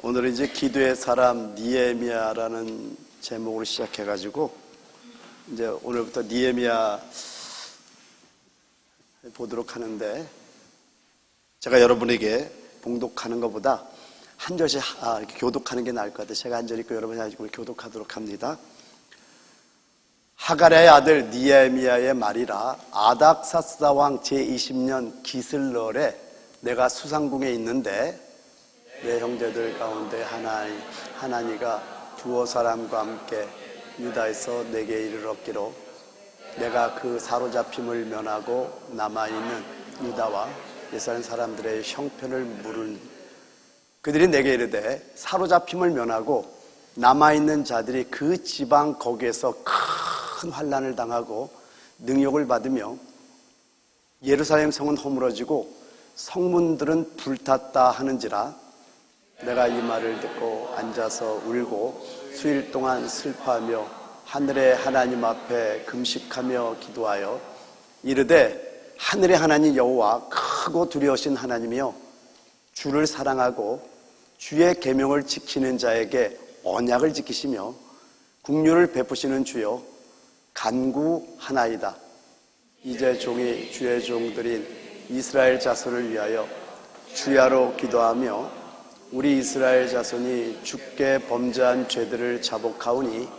오늘은 이제 기도의 사람 느헤미야라는 제목으로 시작해가지고 이제 오늘부터 느헤미야 보도록 하는데, 제가 여러분에게 봉독하는 것보다 한 절씩 이렇게 교독하는 게 나을 것 같아요. 제가 한 절 읽고 여러분이 한 절 교독하도록 합니다. 하갈의 아들 느헤미야의 말이라. 아닥사스다 왕 제20년 기슬럴에 내가 수상궁에 있는데 내 형제들 가운데 하나니가 두어 사람과 함께 유다에서 내게 이르렀기로 내가 그 사로잡힘을 면하고 남아있는 유다와 예루살렘 사람들의 형편을 물은 그들이 내게 이르되 사로잡힘을 면하고 남아있는 자들이 그 지방 거기에서 큰 환난을 당하고 능욕을 받으며 예루살렘 성은 허물어지고 성문들은 불탔다 하는지라. 내가 이 말을 듣고 앉아서 울고 수일 동안 슬퍼하며 하늘의 하나님 앞에 금식하며 기도하여 이르되 하늘의 하나님 여호와 크고 두려우신 하나님이여, 주를 사랑하고 주의 계명을 지키는 자에게 언약을 지키시며 국류를 베푸시는 주여, 간구하나이다. 이제 종이 주의 종들인 이스라엘 자손을 위하여 주야로 기도하며 우리 이스라엘 자손이 주께 범죄한 죄들을 자복하오니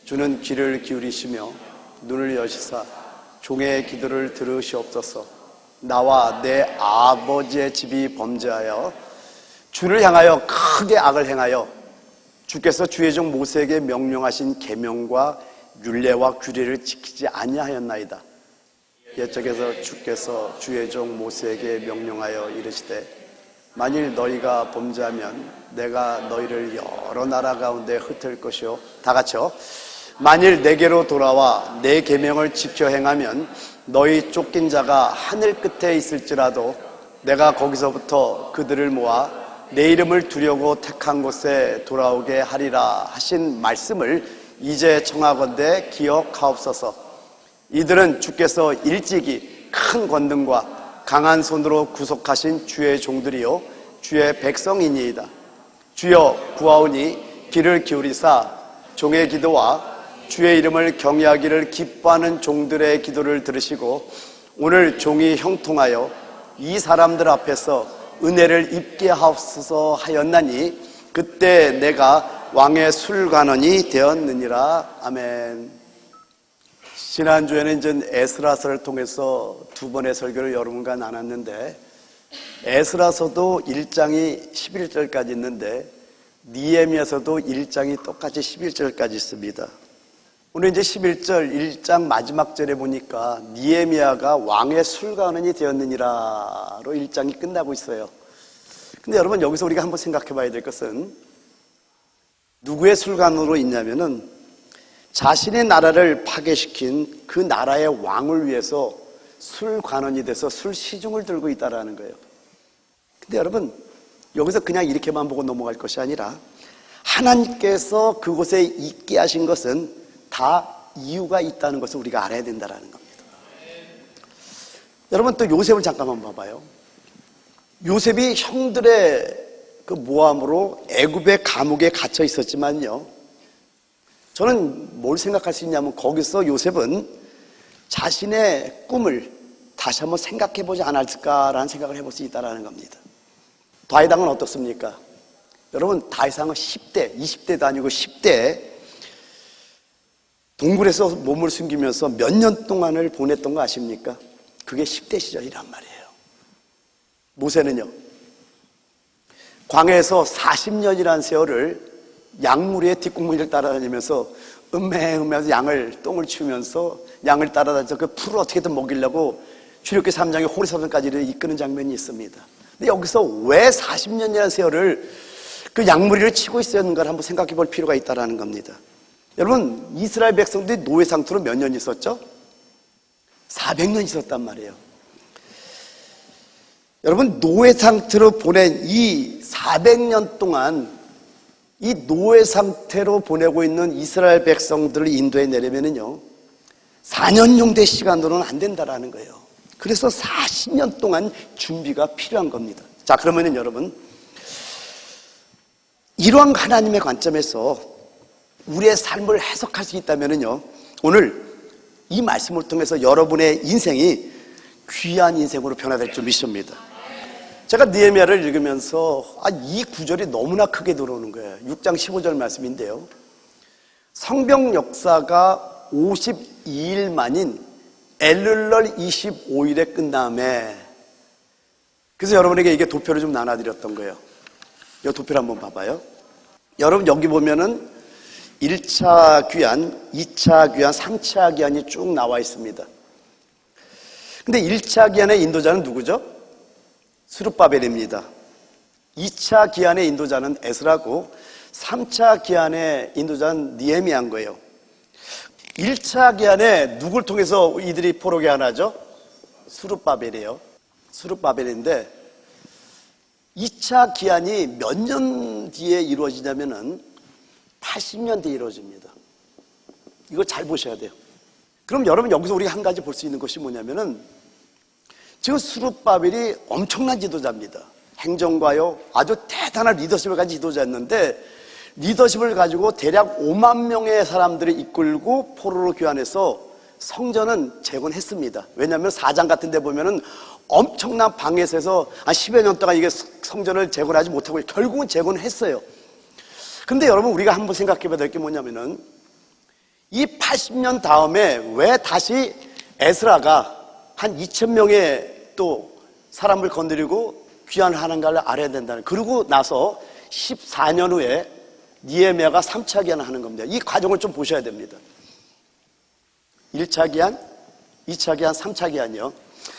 주는 귀를 기울이시며 눈을 여시사 종의 기도를 들으시옵소서. 나와 내 아버지의 집이 범죄하여 주를 향하여 크게 악을 행하여 주께서 주의 종 모세에게 명령하신 계명과 율례와 규례를 지키지 아니하였나이다. 옛적에서 주께서 주의 종 모세에게 명령하여 이르시되 만일 너희가 범죄하면 내가 너희를 여러 나라 가운데 흩을 것이요. 다 같이요. 만일 내게로 돌아와 내 계명을 지켜 행하면 너희 쫓긴 자가 하늘 끝에 있을지라도 내가 거기서부터 그들을 모아 내 이름을 두려고 택한 곳에 돌아오게 하리라 하신 말씀을 이제 청하건대 기억하옵소서. 이들은 주께서 일찍이 큰 권능과 강한 손으로 구속하신 주의 종들이요 주의 백성이니이다. 주여 구하오니 귀를 기울이사 종의 기도와 주의 이름을 경외하기를 기뻐하는 종들의 기도를 들으시고 오늘 종이 형통하여 이 사람들 앞에서 은혜를 입게 하옵소서 하였나니 그때 내가 왕의 술관원이 되었느니라. 아멘. 지난주에는 이제 에스라서를 통해서 두 번의 설교를 여러분과 나눴는데, 에스라서도 1장이 11절까지 있는데 느헤미야서도 1장이 똑같이 11절까지 있습니다. 오늘 이제 11절 1장 마지막 절에 보니까 느헤미야가 왕의 술관원이 되었느니라로 1장이 끝나고 있어요. 근데 여러분, 여기서 우리가 한번 생각해 봐야 될 것은 누구의 술관원으로 있냐면은 자신의 나라를 파괴시킨 그 나라의 왕을 위해서 술관원이 돼서 술 시중을 들고 있다라는 거예요. 근데 여러분, 여기서 그냥 이렇게만 보고 넘어갈 것이 아니라 하나님께서 그곳에 있게 하신 것은 다 이유가 있다는 것을 우리가 알아야 된다는 겁니다. 여러분, 또 요셉을 잠깐만 봐봐요. 요셉이 형들의 그 모함으로 애굽의 감옥에 갇혀 있었지만요, 저는 뭘 생각할 수 있냐면 거기서 요셉은 자신의 꿈을 다시 한번 생각해 보지 않았을까라는 생각을 해볼 수 있다는 겁니다. 다윗왕은 어떻습니까? 여러분, 다윗왕은 10대, 20대도 아니고 10대 동굴에서 몸을 숨기면서 몇 년 동안을 보냈던 거 아십니까? 그게 10대 시절이란 말이에요. 모세는요, 광야에서 40년이라는 세월을 양무리의 뒷공문을 따라다니면서 음매하면서 똥을 치우면서 양을 따라다니면서 그 풀을 어떻게든 먹이려고 출애굽기 3장의 호리사단까지를 이끄는 장면이 있습니다. 근데 여기서 왜 40년이라는 세월을 그 양무리를 치고 있었는가를 한번 생각해 볼 필요가 있다는 겁니다. 여러분, 이스라엘 백성들이 노예 상태로 몇 년 있었죠? 400년 있었단 말이에요. 여러분, 노예 상태로 보낸 이 400년 동안 이 노예 상태로 보내고 있는 이스라엘 백성들을 인도해 내려면은요, 4년 정도의 시간으로는 안 된다라는 거예요. 그래서 40년 동안 준비가 필요한 겁니다. 자, 그러면은 여러분, 이러한 하나님의 관점에서 우리의 삶을 해석할 수 있다면요, 오늘 이 말씀을 통해서 여러분의 인생이 귀한 인생으로 변화될 줄 믿습니다. 제가 느헤미야를 읽으면서 이 구절이 너무나 크게 들어오는 거예요. 6장 15절 말씀인데요, 성경 역사가 52일 만인 엘룰럴 25일에 끝남에, 그래서 여러분에게 이게 도표를 좀 나눠드렸던 거예요. 이 도표를 한번 봐봐요. 여러분 여기 보면은 1차 귀환, 2차 귀환, 3차 귀환이 쭉 나와 있습니다. 근데 1차 귀환의 인도자는 누구죠? 스룹바벨입니다. 2차 귀환의 인도자는 에스라고, 3차 귀환의 인도자는 느헤미야인 거예요. 1차 귀환에 누굴 통해서 이들이 포로 귀환하죠? 스룹바벨이에요. 스룹바벨인데 2차 귀환이 몇 년 뒤에 이루어지냐면은 80년 뒤에 이루어집니다. 이거 잘 보셔야 돼요. 그럼 여러분 여기서 우리가 한 가지 볼 수 있는 것이 뭐냐면은, 지금 스룹바벨이 엄청난 지도자입니다. 행정가요, 아주 대단한 리더십을 가진 지도자였는데, 리더십을 가지고 대략 5만 명의 사람들을 이끌고 포로로 귀환해서 성전은 재건했습니다. 왜냐하면 4장 같은 데 보면은 엄청난 방에서 한 10여 년 동안 이게 성전을 재건하지 못하고 결국은 재건했어요. 근데 여러분 우리가 한번 생각해 봐야 될 게 뭐냐면은, 이 80년 다음에 왜 다시 에스라가 한 2,000명의 또 사람을 건드리고 귀환을 하는가를 알아야 된다는, 그러고 나서 14년 후에 느헤미야가 3차 귀환을 하는 겁니다. 이 과정을 좀 보셔야 됩니다. 1차 귀환, 2차 귀환, 3차 귀환이요.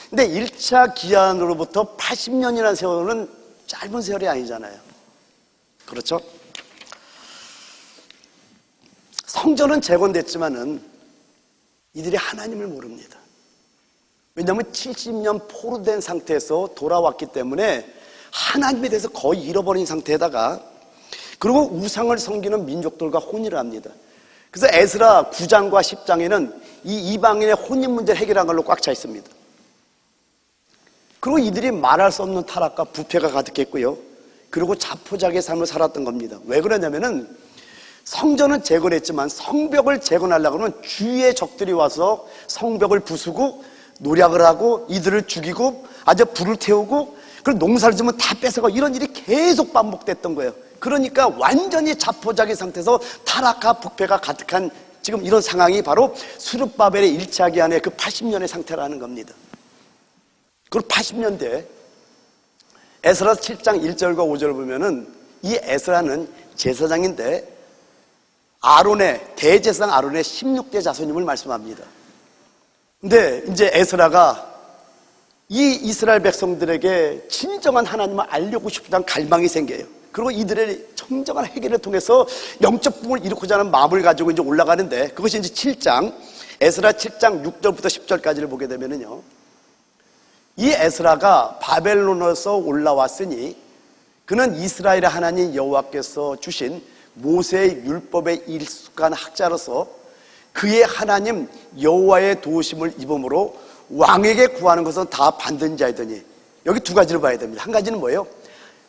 근데 1차 귀환으로부터 80년이라는 세월은 짧은 세월이 아니잖아요. 그렇죠? 성전은 재건됐지만은 이들이 하나님을 모릅니다. 왜냐하면 70년 포로된 상태에서 돌아왔기 때문에 하나님에 대해서 거의 잃어버린 상태에다가, 그리고 우상을 섬기는 민족들과 혼인을 합니다. 그래서 에스라 9장과 10장에는 이 이방인의 혼인 문제를 해결한 걸로 꽉 차 있습니다. 그리고 이들이 말할 수 없는 타락과 부패가 가득했고요, 그리고 자포자기의 삶을 살았던 겁니다. 왜 그러냐면은 성전은 재건했지만 성벽을 재건하려고 하면 주위의 적들이 와서 성벽을 부수고 노략을 하고 이들을 죽이고 아주 불을 태우고, 그리고 농사를 지으면 다 뺏어가고, 이런 일이 계속 반복됐던 거예요. 그러니까 완전히 자포자기 상태에서 타락과 부패가 가득한 지금 이런 상황이 바로 스룹바벨의 1차 기한의 그 80년의 상태라는 겁니다. 그리고 80년대 에스라 7장 1절과 5절을 보면은, 이 에스라는 제사장인데 아론의, 대제사장 아론의 16대 자손임을 말씀합니다. 근데 이제 에스라가 이 이스라엘 백성들에게 진정한 하나님을 알려고 싶다는 갈망이 생겨요. 그리고 이들의 정정한 회개를 통해서 영적 부흥을 이루고자 하는 마음을 가지고 이제 올라가는데, 그것이 이제 7장, 에스라 7장 6절부터 10절까지를 보게 되면은요, 이 에스라가 바벨론에서 올라왔으니 그는 이스라엘의 하나님 여호와께서 주신 모세의 율법에 익숙한 학자로서 그의 하나님 여호와의 도우심을 입음으로 왕에게 구하는 것은 다 받는 자이더니, 여기 두 가지를 봐야 됩니다. 한 가지는 뭐예요?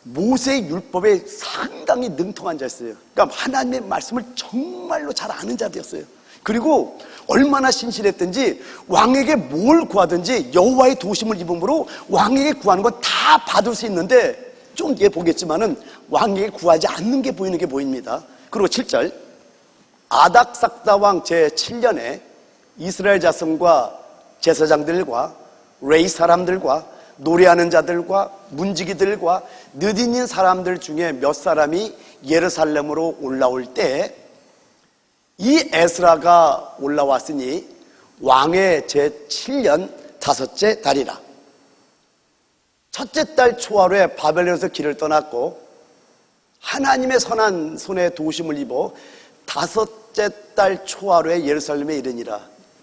모세의 율법에 상당히 능통한 자였어요. 그러니까 하나님의 말씀을 정말로 잘 아는 자였어요. 그리고 얼마나 신실했든지 왕에게 뭘 구하든지 여호와의 도우심을 입음으로 왕에게 구하는 건 다 받을 수 있는데, 좀 뒤에 보겠지만은 왕에게 구하지 않는 게 보이는 게 보입니다. 그리고 7절, 아닥삭다 왕 제7년에 이스라엘 자손과 제사장들과 레이 사람들과 노래하는 자들과 문지기들과 느디닌 사람들 중에 몇 사람이 예루살렘으로 올라올 때, 이 에스라가 올라왔으니 왕의 제7년 5째 달이라. 첫째 달 초하루에 바벨론에서 길을 떠났고 하나님의 선한 손에 도우심을 입어 5째 달 초하루에 예루살렘에 이르니라.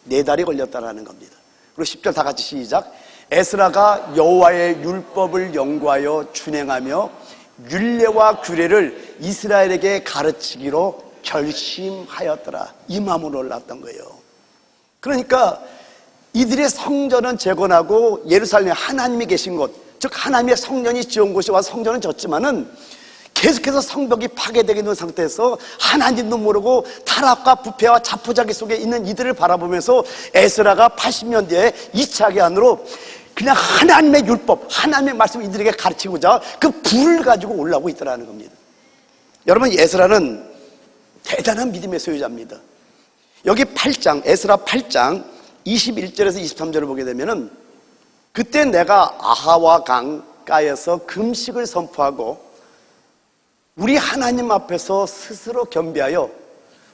4달이 걸렸다라는 겁니다. 그리고 10절 다 같이 시작. 에스라가 여호와의 율법을 연구하여 준행하며 율례와 규례를 이스라엘에게 가르치기로 결심하였더라. 이 마음으로 올랐던 거예요. 그러니까 이들의 성전은 재건하고 예루살렘에 하나님이 계신 곳, 즉 하나님의 성전이 지은 곳이 와서 성전은 졌지만은 계속해서 성벽이 파괴되게 있는 상태에서 하나님도 모르고 타락과 부패와 자포자기 속에 있는 이들을 바라보면서 에스라가 80년대에 2차 개헌으로 그냥 하나님의 율법, 하나님의 말씀을 이들에게 가르치고자 그 불을 가지고 올라오고 있더라는 겁니다. 여러분, 에스라는 대단한 믿음의 소유자입니다. 여기 8장, 에스라 8장 21절에서 23절을 보게 되면은 그때 내가 아하와 강가에서 금식을 선포하고 우리 하나님 앞에서 스스로 겸비하여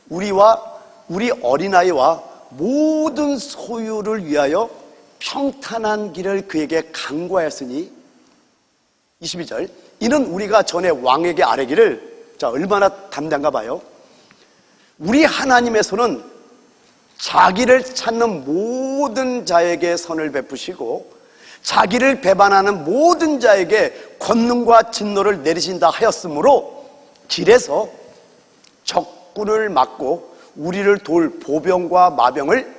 우리와 우리 어린아이와 모든 소유를 위하여 평탄한 길을 그에게 강구하였으니 22절 이는 우리가 전에 왕에게 아뢰기를 자 얼마나 담대한가 봐요. 우리 하나님의 손은 자기를 찾는 모든 자에게 선을 베푸시고 자기를 배반하는 모든 자에게 권능과 진노를 내리신다 하였으므로 길에서 적군을 막고 우리를 도울 보병과 마병을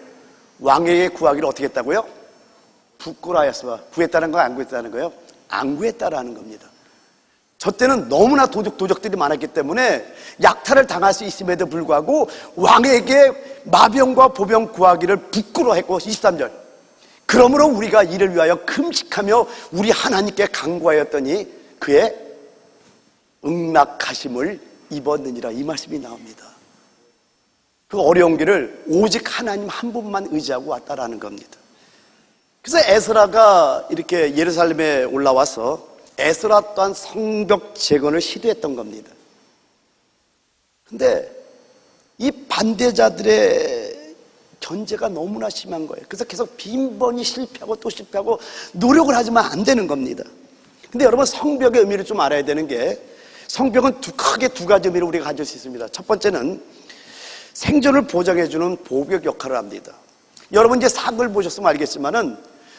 왕에게 구하기를 어떻게 했다고요? 부끄러워하였으나 구했다는 거 안 구했다는 거예요? 안 구했다라는 겁니다. 저 때는 너무나 도적들이 많았기 때문에 약탈을 당할 수 있음에도 불구하고 왕에게 마병과 보병 구하기를 부끄러워했고 23절 그러므로 우리가 이를 위하여 금식하며 우리 하나님께 간구하였더니 그의 응낙하심을 입었느니라 이 말씀이 나옵니다. 그 어려운 길을 오직 하나님 한 분만 의지하고 왔다라는 겁니다. 그래서 에스라가 이렇게 예루살렘에 올라와서 에스라 또한 성벽 재건을 시도했던 겁니다. 근데 이 반대자들의 견제가 너무나 심한 거예요. 그래서 계속 빈번히 실패하고 또 실패하고 노력을 하지만 안 되는 겁니다. 근데 여러분 성벽의 의미를 좀 알아야 되는 게 성벽은 크게 두 가지 의미를 우리가 가질 수 있습니다. 첫 번째는 생존을 보장해주는 보벽 역할을 합니다. 여러분 이제 사극을 보셨으면 알겠지만은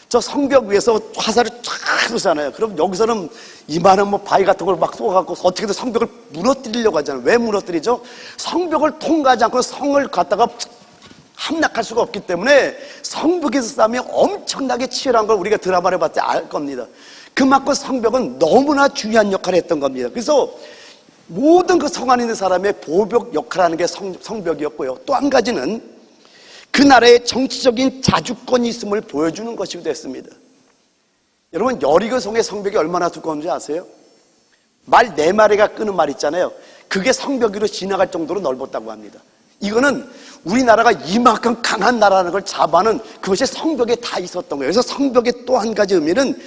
저 성벽 위에서 화살을 쫙 쏘잖아요. 그럼 여기서는 이만한 뭐 바위 같은 걸 막 쏘아갖고 어떻게든 성벽을 무너뜨리려고 하잖아요. 왜 무너뜨리죠? 성벽을 통과하지 않고 성을 갖다가 함락할 수가 없기 때문에 성벽에서 싸움이 엄청나게 치열한 걸 우리가 드라마를 봤을 때 알 겁니다. 그만큼 성벽은 너무나 중요한 역할을 했던 겁니다. 그래서 모든 그 성 안에 있는 사람의 보벽 역할하는 게 성벽이었고요. 또 한 가지는 그 나라의 정치적인 자주권이 있음을 보여주는 것이기도 했습니다. 여러분 여리고성의 성벽이 얼마나 두꺼운지 아세요? 말 4마리가 끄는 말 있잖아요. 그게 성벽 위로 지나갈 정도로 넓었다고 합니다. 이거는 우리나라가 이만큼 강한 나라라는 걸 자부하는 그것이 성벽에 다 있었던 거예요. 그래서 성벽의 또 한 가지 의미는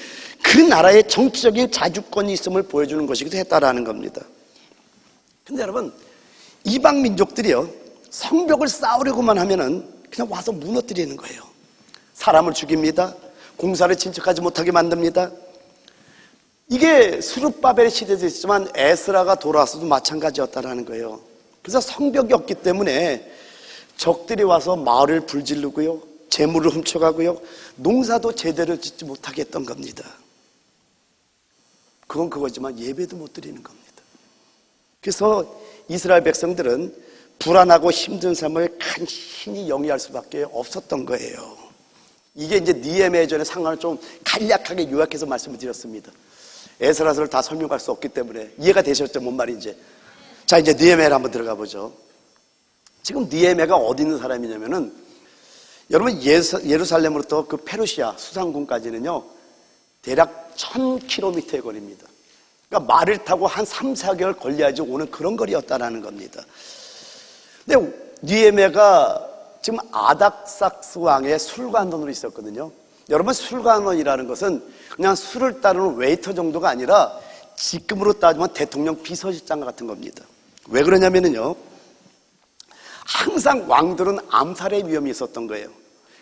그 나라의 정치적인 자주권이 있음을 보여주는 것이기도 했다라는 겁니다. 근데 여러분 이방 민족들이요 성벽을 쌓으려고만 하면은 그냥 와서 무너뜨리는 거예요. 사람을 죽입니다. 공사를 진척하지 못하게 만듭니다. 이게 스룹바벨의 시대도 있지만 에스라가 돌아와서도 마찬가지였다라는 거예요. 그래서 성벽이 없기 때문에 적들이 와서 마을을 불지르고요 재물을 훔쳐가고요 농사도 제대로 짓지 못하게 했던 겁니다. 그건 그거지만 예배도 못 드리는 겁니다. 그래서 이스라엘 백성들은 불안하고 힘든 삶을 간신히 영위할 수밖에 없었던 거예요. 이게 이제 느헤미야전의 상황을 좀 간략하게 요약해서 말씀을 드렸습니다. 에스라서를 다 설명할 수 없기 때문에 이해가 되셨죠? 뭔 말인지. 자 이제 느헤미야를 한번 들어가 보죠. 지금 느헤미야가 어디 있는 사람이냐면은 여러분 예루살렘으로부터 그 페르시아 수상궁까지는요 대략 1000km의 거리입니다. 그러니까 말을 타고 한 3, 4개월 걸려야지 오는 그런 거리였다라는 겁니다. 근데 느헤미야가 지금 아닥삭스 왕의 술관원으로 있었거든요. 여러분 술관원이라는 것은 그냥 술을 따르는 웨이터 정도가 아니라 지금으로 따지면 대통령 비서실장 같은 겁니다. 왜 그러냐면요 항상 왕들은 암살의 위험이 있었던 거예요.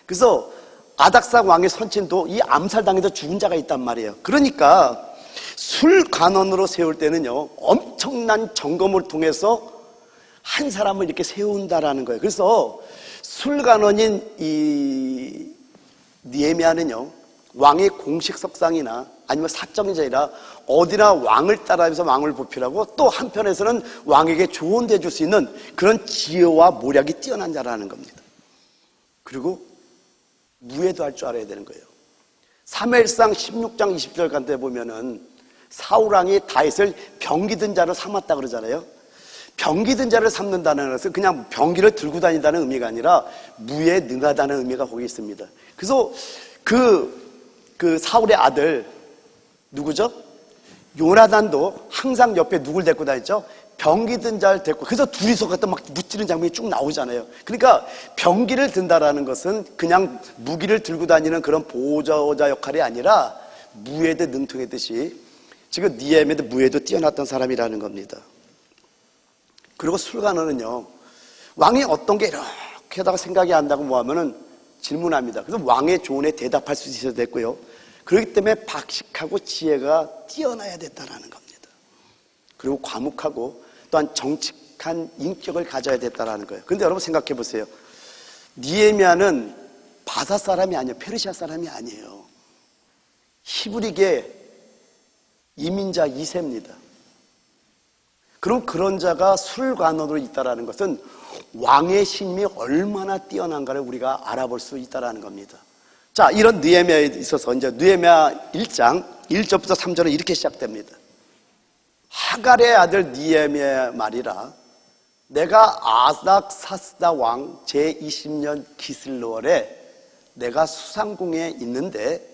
그래서 아닥삭 왕의 선친도 이 암살당해서 죽은 자가 있단 말이에요. 그러니까 술관원으로 세울 때는요 엄청난 점검을 통해서 한 사람을 이렇게 세운다라는 거예요. 그래서 술관원인 이 느헤미야는요 왕의 공식 석상이나 아니면 사적인이 아니라 어디나 왕을 따라하면서 왕을 보필하고 또 한편에서는 왕에게 조언해 줄 수 있는 그런 지혜와 모략이 뛰어난 자라는 겁니다. 그리고 무예도 할 줄 알아야 되는 거예요. 사무엘상 16장 20절 간데 보면은 사울왕이 다윗을 병기든 자로 삼았다 그러잖아요. 병기든 자를 삼는다는 것은 그냥 병기를 들고 다닌다는 의미가 아니라 무에 능하다는 의미가 거기 있습니다. 그래서 그 사울의 아들 누구죠? 요나단도 항상 옆에 누굴 데리고 다녔죠? 병기든 자를 데리고, 그래서 둘이서 갖다 막 무찌르는 장면이 쭉 나오잖아요. 그러니까 병기를 든다라는 것은 그냥 무기를 들고 다니는 그런 보호자 역할이 아니라 무에도 능통했듯이 지금 니에미도 무에도 뛰어났던 사람이라는 겁니다. 그리고 술관원은요, 왕이 어떤 게 이렇게 하다가 생각이 안 나고 뭐 하면은 질문합니다. 그래서 왕의 조언에 대답할 수 있어야 됐고요. 그렇기 때문에 박식하고 지혜가 뛰어나야 됐다라는 겁니다. 그리고 과묵하고 또한 정직한 인격을 가져야 됐다라는 거예요. 그런데 여러분 생각해 보세요. 니에미아는 바사 사람이 아니에요. 페르시아 사람이 아니에요. 히브리계 이민자 2세입니다. 그럼 그런 자가 술관원으로 있다라는 것은 왕의 신임이 얼마나 뛰어난가를 우리가 알아볼 수 있다라는 겁니다. 자, 이런 느헤미야에 있어서 이제 느헤미야 1장 1절부터 3절은 이렇게 시작됩니다. 하갈의 아들 느헤미야의 말이라, 내가 아닥사스다 왕 제20년 기슬월에 내가 수상궁에 있는데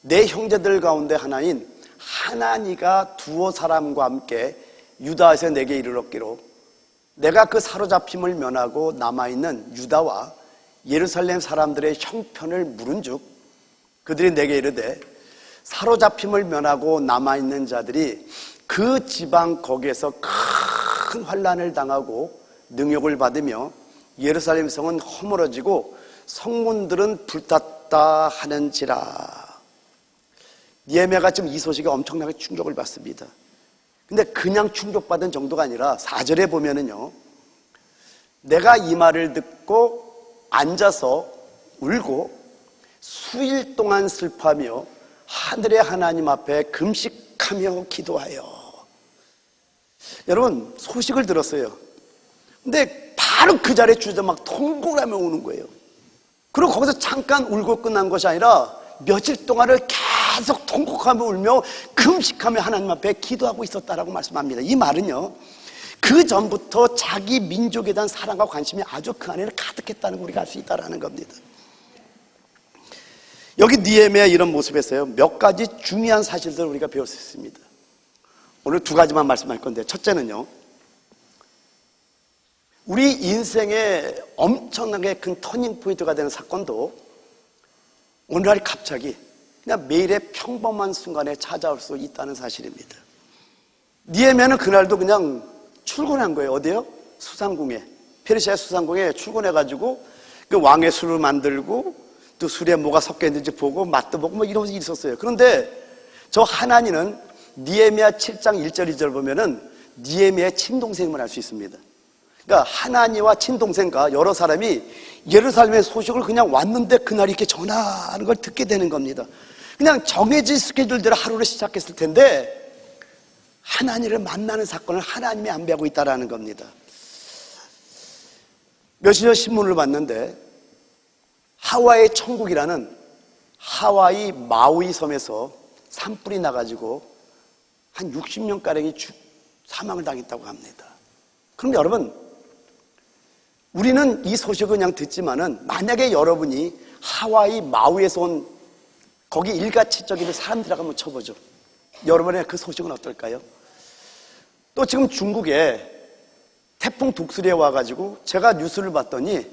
내 형제들 가운데 하나인 하나니가 두어 사람과 함께 유다에서 내게 이르렀기로, 내가 그 사로잡힘을 면하고 남아있는 유다와 예루살렘 사람들의 형편을 물은즉 그들이 내게 이르되, 사로잡힘을 면하고 남아있는 자들이 그 지방 거기에서 큰 환난을 당하고 능욕을 받으며 예루살렘 성은 허물어지고 성문들은 불탔다 하는지라. 느헤미야가 지금 이 소식에 엄청나게 충격을 받습니다. 근데 그냥 충격받은 정도가 아니라 4절에 보면은요, 내가 이 말을 듣고 앉아서 울고 수일 동안 슬퍼하며 하늘의 하나님 앞에 금식하며 기도하여. 여러분, 소식을 들었어요. 근데 바로 그 자리에 주저 막 통곡을 하며 우는 거예요. 그리고 거기서 잠깐 울고 끝난 것이 아니라 며칠 동안을 계속 통곡하며 울며 금식하며 하나님 앞에 기도하고 있었다라고 말씀합니다. 이 말은요, 그 전부터 자기 민족에 대한 사랑과 관심이 아주 그 안에는 가득했다는 걸 우리가 알 수 있다는 겁니다. 여기 느헤미야 이런 모습에서요, 몇 가지 중요한 사실들을 우리가 배울 수 있습니다. 오늘 두 가지만 말씀할 건데, 첫째는요, 우리 인생에 엄청나게 큰 터닝 포인트가 되는 사건도 오늘날 갑자기 그냥 매일의 평범한 순간에 찾아올 수 있다는 사실입니다. 느헤미야는 그날도 그냥 출근한 거예요. 어디요? 수상궁에, 페르시아 수상궁에 출근해가지고 그 왕의 술을 만들고 또 술에 뭐가 섞여 있는지 보고 맛도 보고 뭐 이러면서 있었어요. 그런데 저 하나니는 느헤미야 7장 1절 2절 보면은 느헤미야의 친동생임을 알 수 있습니다. 그러니까 하나니와 친동생과 여러 사람이 예루살렘의 소식을 그냥 왔는데 그날 이렇게 전하는 걸 듣게 되는 겁니다. 그냥 정해진 스케줄대로 하루를 시작했을 텐데 하나님을 만나는 사건을 하나님이 안배하고 있다는 겁니다. 며칠 전 신문을 봤는데 하와이 천국이라는 하와이 마우이 섬에서 산불이 나가지고 한 60명가량이 사망을 당했다고 합니다. 그럼 여러분, 우리는 이 소식을 그냥 듣지만은 만약에 여러분이 하와이 마우이에서 온 거기 일가치적인 사람들하고 한번 쳐보죠. 여러분의 그 소식은 어떨까요? 또 지금 중국에 태풍 독수리에 와가지고 제가 뉴스를 봤더니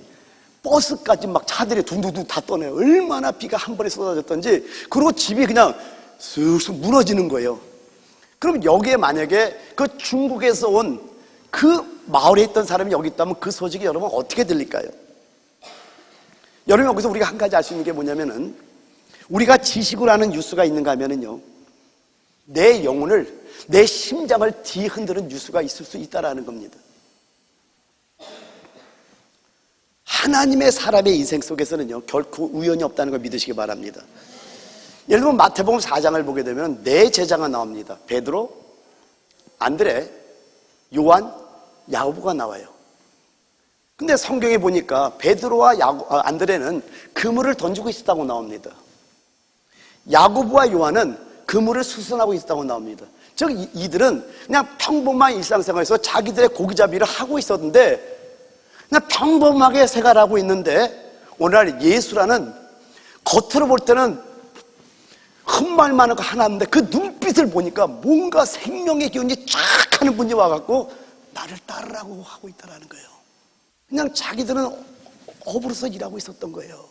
버스까지 막 차들이 둥둥둥 다 떠내요. 얼마나 비가 한 번에 쏟아졌던지. 그리고 집이 그냥 쓱쓱 무너지는 거예요. 그럼 여기에 만약에 그 중국에서 온 그 마을에 있던 사람이 여기 있다면 그 소식이 여러분 어떻게 들릴까요? 여러분, 여기서 우리가 한 가지 알 수 있는 게 뭐냐면은, 우리가 지식으로 하는 뉴스가 있는가 하면은요, 내 영혼을, 내 심장을 뒤흔드는 뉴스가 있을 수 있다라는 겁니다. 하나님의 사람의 인생 속에서는요, 결코 우연이 없다는 걸 믿으시기 바랍니다. 예를 들면 마태복음 4장을 보게 되면 네 제자가 나옵니다. 베드로, 안드레, 요한, 야고보가 나와요. 근데 성경에 보니까 베드로와 안드레는 그물을 던지고 있었다고 나옵니다. 야고보와 요한은 그물을 수선하고 있다고 나옵니다. 즉 이들은 그냥 평범한 일상생활에서 자기들의 고기잡이를 하고 있었는데 그냥 평범하게 생활하고 있는데 오늘날 예수라는 겉으로 볼 때는 흠말 많은 거 하나 없는데 그 눈빛을 보니까 뭔가 생명의 기운이 쫙 하는 분이 와갖고 나를 따르라고 하고 있다는 거예요. 그냥 자기들은 업으로서 일하고 있었던 거예요.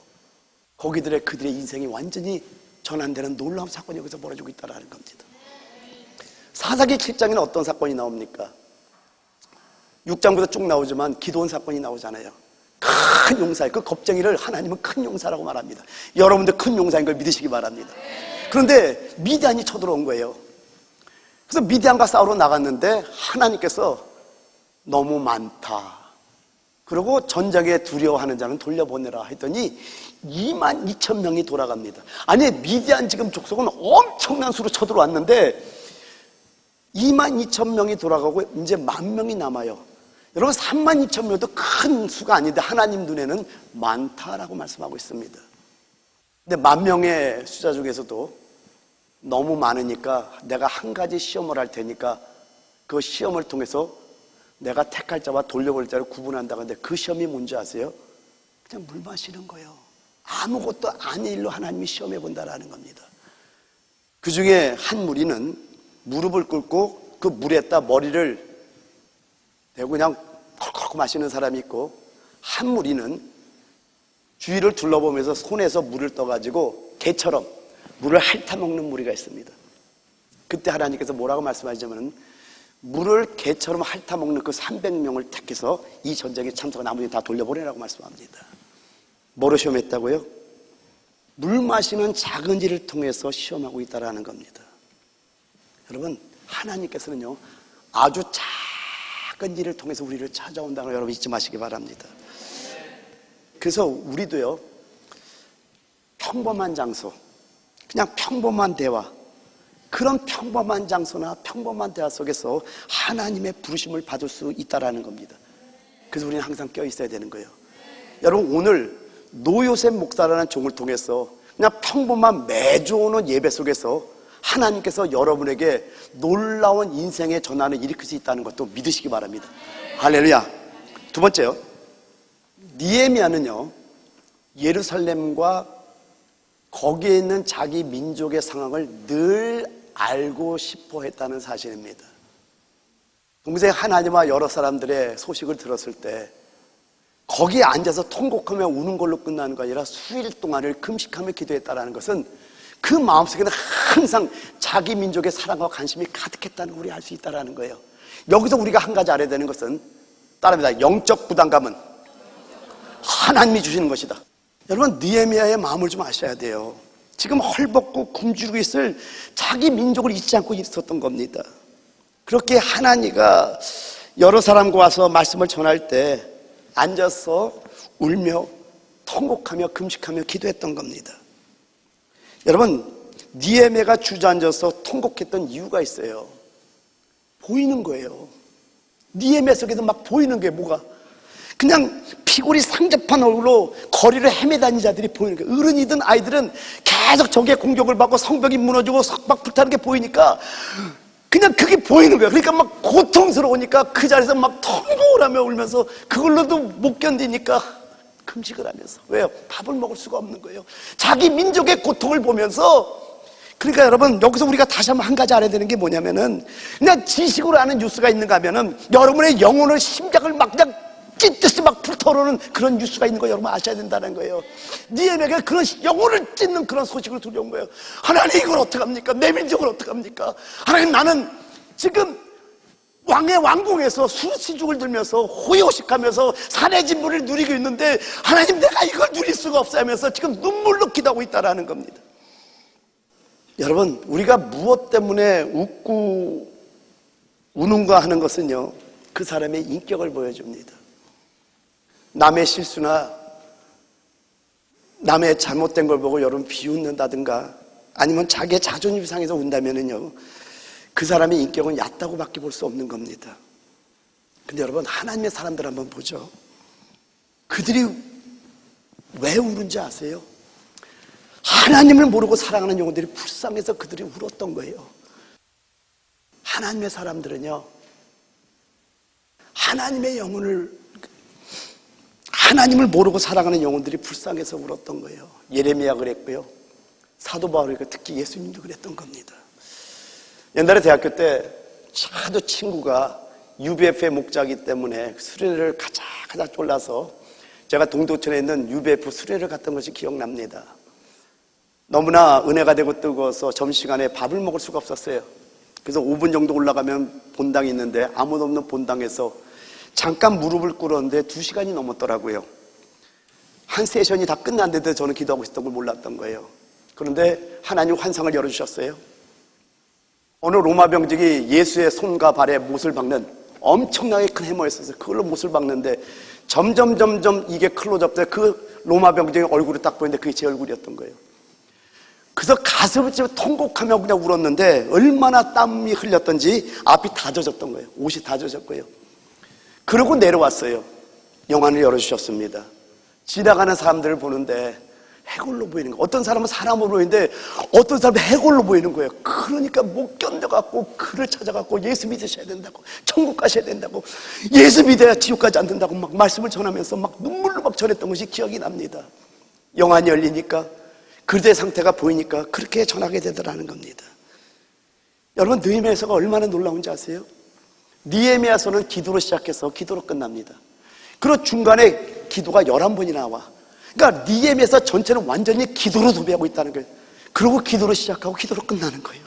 그들의 인생이 완전히 전환되는 놀라운 사건이 여기서 벌어지고 있다는 겁니다. 사사기 7장에는 어떤 사건이 나옵니까? 6장부터 쭉 나오지만 기도원 사건이 나오잖아요. 큰 용사예요. 그 겁쟁이를 하나님은 큰 용사라고 말합니다. 여러분들 큰 용사인 걸 믿으시기 바랍니다. 그런데 미디안이 쳐들어온 거예요. 그래서 미디안과 싸우러 나갔는데 하나님께서 너무 많다. 그리고 전쟁에 두려워하는 자는 돌려보내라 했더니 22,000명이 돌아갑니다. 아니 미디안 지금 족속은 엄청난 수로 쳐들어왔는데 22,000명이 돌아가고 이제 10,000명이 남아요. 여러분 32,000명도 큰 수가 아닌데 하나님 눈에는 많다라고 말씀하고 있습니다. 근데 10,000명의 숫자 중에서도 너무 많으니까 내가 한 가지 시험을 할 테니까 그 시험을 통해서 내가 택할 자와 돌려볼 자를 구분한다고 하는데 그 시험이 뭔지 아세요? 그냥 물 마시는 거예요. 아무것도 아닌 일로 하나님이 시험해 본다라는 겁니다. 그 중에 한 무리는 무릎을 꿇고 그 물에다 머리를 대고 그냥 콜콜 마시는 사람이 있고 한 무리는 주위를 둘러보면서 손에서 물을 떠가지고 개처럼 물을 핥아먹는 무리가 있습니다. 그때 하나님께서 뭐라고 말씀하시냐면 물을 개처럼 핥아먹는 그 300명을 택해서 이 전쟁에 참석한 나머지 다 돌려보내라고 말씀합니다. 뭐로 시험했다고요? 물 마시는 작은 일을 통해서 시험하고 있다는 겁니다. 여러분 하나님께서는요 아주 작은 일을 통해서 우리를 찾아온다는 걸 여러분 잊지 마시기 바랍니다. 그래서 우리도요 평범한 장소 그냥 평범한 대화 그런 평범한 장소나 평범한 대화 속에서 하나님의 부르심을 받을 수 있다는 겁니다. 그래서 우리는 항상 껴있어야 되는 거예요. 여러분 오늘 노요셉 목사라는 종을 통해서 그냥 평범한 매주 오는 예배 속에서 하나님께서 여러분에게 놀라운 인생의 전환을 일으킬 수 있다는 것도 믿으시기 바랍니다. 할렐루야. 두 번째요, 느헤미야는요 예루살렘과 거기에 있는 자기 민족의 상황을 늘 알고 싶어 했다는 사실입니다. 동생 하나님과 여러 사람들의 소식을 들었을 때 거기에 앉아서 통곡하며 우는 걸로 끝나는 거 아니라 수일 동안을 금식하며 기도했다는 것은 그 마음속에는 항상 자기 민족의 사랑과 관심이 가득했다는 걸 우리 알 수 있다는 거예요. 여기서 우리가 한 가지 알아야 되는 것은 따라합니다. 영적 부담감은 하나님이 주시는 것이다. 여러분 느헤미야의 마음을 좀 아셔야 돼요. 지금 헐벗고 굶주리고 있을 자기 민족을 잊지 않고 있었던 겁니다. 그렇게 하나님과 여러 사람과 와서 말씀을 전할 때 앉아서 울며 통곡하며 금식하며 기도했던 겁니다. 여러분 느헤미야가 주저앉아서 통곡했던 이유가 있어요. 보이는 거예요. 느헤미야 속에서 막 보이는 게 뭐가 그냥 피골이 상접한 얼굴로 거리를 헤매다니는 자들이 보이는 거예요. 어른이든 아이들은 계속 적의 공격을 받고 성벽이 무너지고 석박 불타는 게 보이니까 그냥 그게 보이는 거예요. 그러니까 막 고통스러우니까 그 자리에서 막 통곡을 하며 울면서 그걸로도 못 견디니까 금식을 하면서. 왜요? 밥을 먹을 수가 없는 거예요. 자기 민족의 고통을 보면서. 그러니까 여러분 여기서 우리가 다시 한번 한 가지 알아야 되는 게 뭐냐면은 그냥 지식으로 아는 뉴스가 있는가 하면은 여러분의 영혼을 심장을 막 그냥 찢듯이 막 불타오르는 그런 뉴스가 있는 거 여러분 아셔야 된다는 거예요. 느헤미야가 그런 영혼을 찢는 그런 소식을 들려온 거예요. 하나님 이걸 어떡합니까? 내 민족을 어떡합니까? 하나님 나는 지금 왕의 왕궁에서 수시죽을 들면서 호요식하면서 산의 진물을 누리고 있는데 하나님 내가 이걸 누릴 수가 없어 하면서 지금 눈물로 기도하고 있다는 겁니다. 여러분 우리가 무엇 때문에 웃고 우는가 하는 것은요 그 사람의 인격을 보여줍니다. 남의 실수나 남의 잘못된 걸 보고 여러분 비웃는다든가 아니면 자기의 자존심 상해서 운다면은요 그 사람의 인격은 얕다고 밖에 볼 수 없는 겁니다. 근데 여러분 하나님의 사람들 한번 보죠. 그들이 왜 우는지 아세요? 하나님을 모르고 살아가는 영혼들이 불쌍해서 그들이 울었던 거예요. 하나님의 사람들은요, 하나님을 모르고 살아가는 영혼들이 불쌍해서 울었던 거예요. 예레미야 그랬고요, 사도 바울이 특히 예수님도 그랬던 겁니다. 옛날에 대학교 때 하도 친구가 UBF의 목자이기 때문에 수련회를 가자 쫄라서 제가 동두천에 있는 UBF 수련회를 갔던 것이 기억납니다. 너무나 은혜가 되고 뜨거워서 점심시간에 밥을 먹을 수가 없었어요. 그래서 5분 정도 올라가면 본당이 있는데 아무도 없는 본당에서 잠깐 무릎을 꿇었는데 2시간이 넘었더라고요. 한 세션이 다 끝났는데도 저는 기도하고 있었던 걸 몰랐던 거예요. 그런데 하나님 환상을 열어주셨어요. 어느 로마 병직이 예수의 손과 발에 못을 박는 엄청나게 큰 해머였어서 그걸로 못을 박는데 점점 이게 클로즈업돼 그 로마 병직의 얼굴을 딱 보는데 그게 제 얼굴이었던 거예요. 그래서 가슴을 찌고 통곡하며 그냥 울었는데 얼마나 땀이 흘렸던지 앞이 다 젖었던 거예요. 옷이 다 젖었고요. 그러고 내려왔어요. 영안을 열어주셨습니다. 지나가는 사람들을 보는데 해골로 보이는 거예요. 어떤 사람은 사람으로 보이는데 어떤 사람은 해골로 보이는 거예요. 그러니까 못 견뎌갖고 그를 찾아갖고 예수 믿으셔야 된다고, 천국 가셔야 된다고, 예수 믿어야 지옥 가지 않는다고 막 말씀을 전하면서 막 눈물로 막 전했던 것이 기억이 납니다. 영안이 열리니까 그들의 상태가 보이니까 그렇게 전하게 되더라는 겁니다. 여러분, 느헤미야서가 얼마나 놀라운지 아세요? 느헤미야서는 기도로 시작해서 기도로 끝납니다. 그리고 중간에 기도가 11번이 나와. 그러니까 느헤미야서 전체는 완전히 기도로 도배하고 있다는 거예요. 그리고 기도로 시작하고 기도로 끝나는 거예요.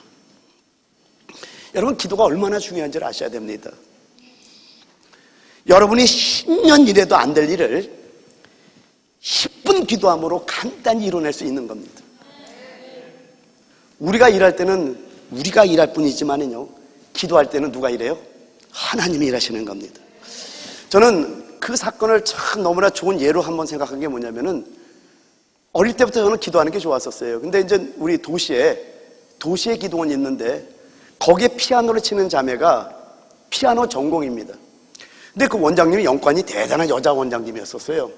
여러분, 기도가 얼마나 중요한지를 아셔야 됩니다. 여러분이 10년 일해도 안 될 일을 10분 기도함으로 간단히 이뤄낼 수 있는 겁니다. 우리가 일할 때는 우리가 일할 뿐이지만요, 기도할 때는 누가 일해요? 하나님이 일하시는 겁니다. 저는 그 사건을 참 너무나 좋은 예로 한번 생각한 게 뭐냐면은, 어릴 때부터 저는 기도하는 게 좋았었어요. 근데 이제 우리 도시에 기도원이 있는데 거기에 피아노를 치는 자매가 피아노 전공입니다. 근데 그 원장님이 영관이 대단한 여자 원장님이었었어요.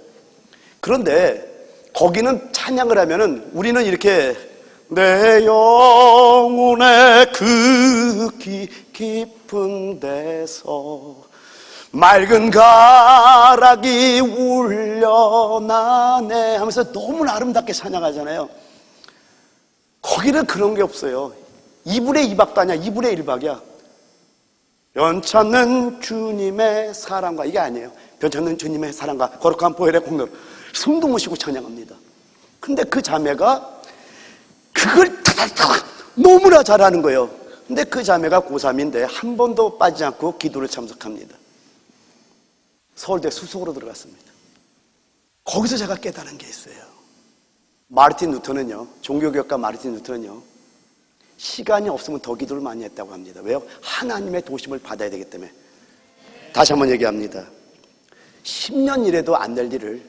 그런데 거기는 찬양을 하면은 우리는 이렇게 내 영혼의 그 깊은 데서 맑은 가락이 울려나네 하면서 너무나 아름답게 찬양하잖아요. 거기는 그런 게 없어요. 2분의 2박도 아니야. 2분의 1박이야. 변찮는 주님의 사랑과, 이게 아니에요. 변찮는 주님의 사랑과 거룩한 보혈의 공로, 숨도 못 쉬고 찬양합니다. 근데 그 자매가 그걸 타닥타닥 너무나 잘하는 거예요. 근데 그 자매가 고3인데 한 번도 빠지지 않고 기도를 참석합니다. 서울대 수석으로 들어갔습니다. 거기서 제가 깨달은 게 있어요. 마르틴 루터는요, 종교개혁가 마르틴 루터는요, 시간이 없으면 더 기도를 많이 했다고 합니다. 왜요? 하나님의 도심을 받아야 되기 때문에. 다시 한번 얘기합니다. 10년 일해도 안 될 일을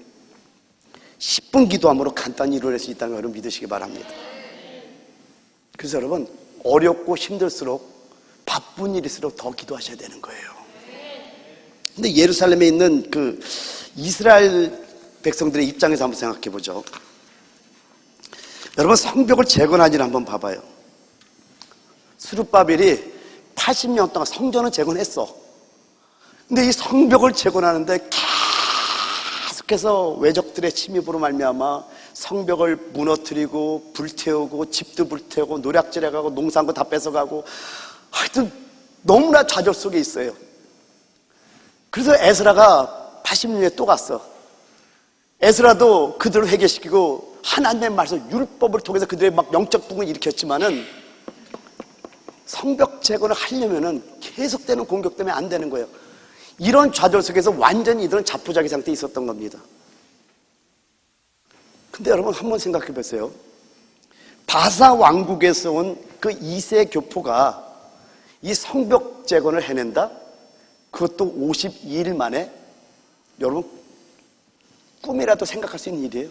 10분 기도함으로 간단히 이뤄낼 수 있다는 걸 여러분 믿으시기 바랍니다. 그래서 여러분, 어렵고 힘들수록 바쁜 일일수록 더 기도하셔야 되는 거예요. 근데 예루살렘에 있는 그 이스라엘 백성들의 입장에서 한번 생각해 보죠. 여러분, 성벽을 재건한 일을 한번 봐봐요. 스룹바벨이 80년 동안 성전을 재건했어. 근데 이 성벽을 재건하는데 계속해서 외적들의 침입으로 말미암아 성벽을 무너뜨리고 불태우고 집도 불태우고 노략질해가고 농산거 다 뺏어가고, 하여튼 너무나 좌절 속에 있어요. 그래서 에스라가 80년에 또 갔어. 에스라도 그들을 회개시키고 하나님의 말씀, 율법을 통해서 그들의 막 영적 부흥을 일으켰지만은 성벽 재건을 하려면은 계속되는 공격 때문에 안 되는 거예요. 이런 좌절 속에서 완전히 이들은 자포자기 상태에 있었던 겁니다. 근데 여러분, 한번 생각해 보세요. 바사 왕국에서 온 그 2세 교포가 이 성벽 재건을 해낸다? 그것도 52일 만에. 여러분, 꿈이라도 생각할 수 있는 일이에요.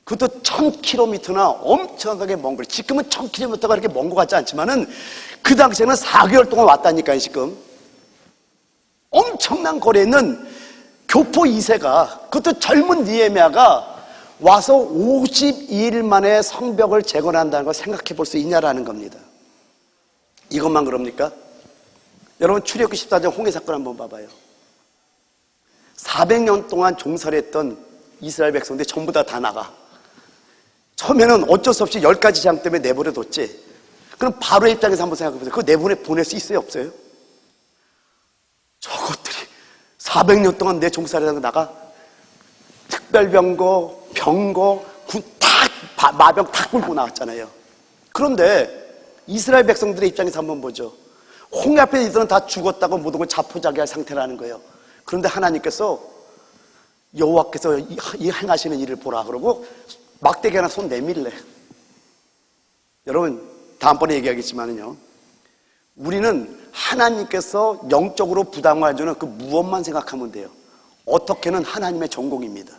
그것도 1000km나 엄청나게 먼 거예요. 지금은 1000km가 그렇게 먼 것 같지 않지만은 그 당시에는 4개월 동안 왔다니까요. 지금 엄청난 거리에 있는 교포 2세가, 그것도 젊은 느헤미야가 와서 52일 만에 성벽을 재건한다는 걸 생각해 볼 수 있냐라는 겁니다. 이것만 그럽니까? 여러분 출애굽기 14장 홍해 사건 한번 봐봐요. 400년 동안 종살이했던 이스라엘 백성들이 전부 다 나가. 처음에는 어쩔 수 없이 10가지 재앙 때문에 내버려뒀지. 그럼 바로의 입장에서 한번 생각해 보세요. 그거 보낼 수 있어요, 없어요? 저것들이 400년 동안 내 종살이하고 나가 특별병거, 병거, 마병 다 끌고 나왔잖아요. 그런데 이스라엘 백성들의 입장에서 한번 보죠. 홍해 앞에 이들은 다 죽었다고 모든 걸 자포자기할 상태라는 거예요. 그런데 하나님께서 여호와께서 이 행하시는 일을 보라 그러고 막대기 하나 손 내밀래. 여러분 다음번에 얘기하겠지만은요, 우리는 하나님께서 영적으로 부담을 주는 그 무엇만 생각하면 돼요. 어떻게는 하나님의 전공입니다.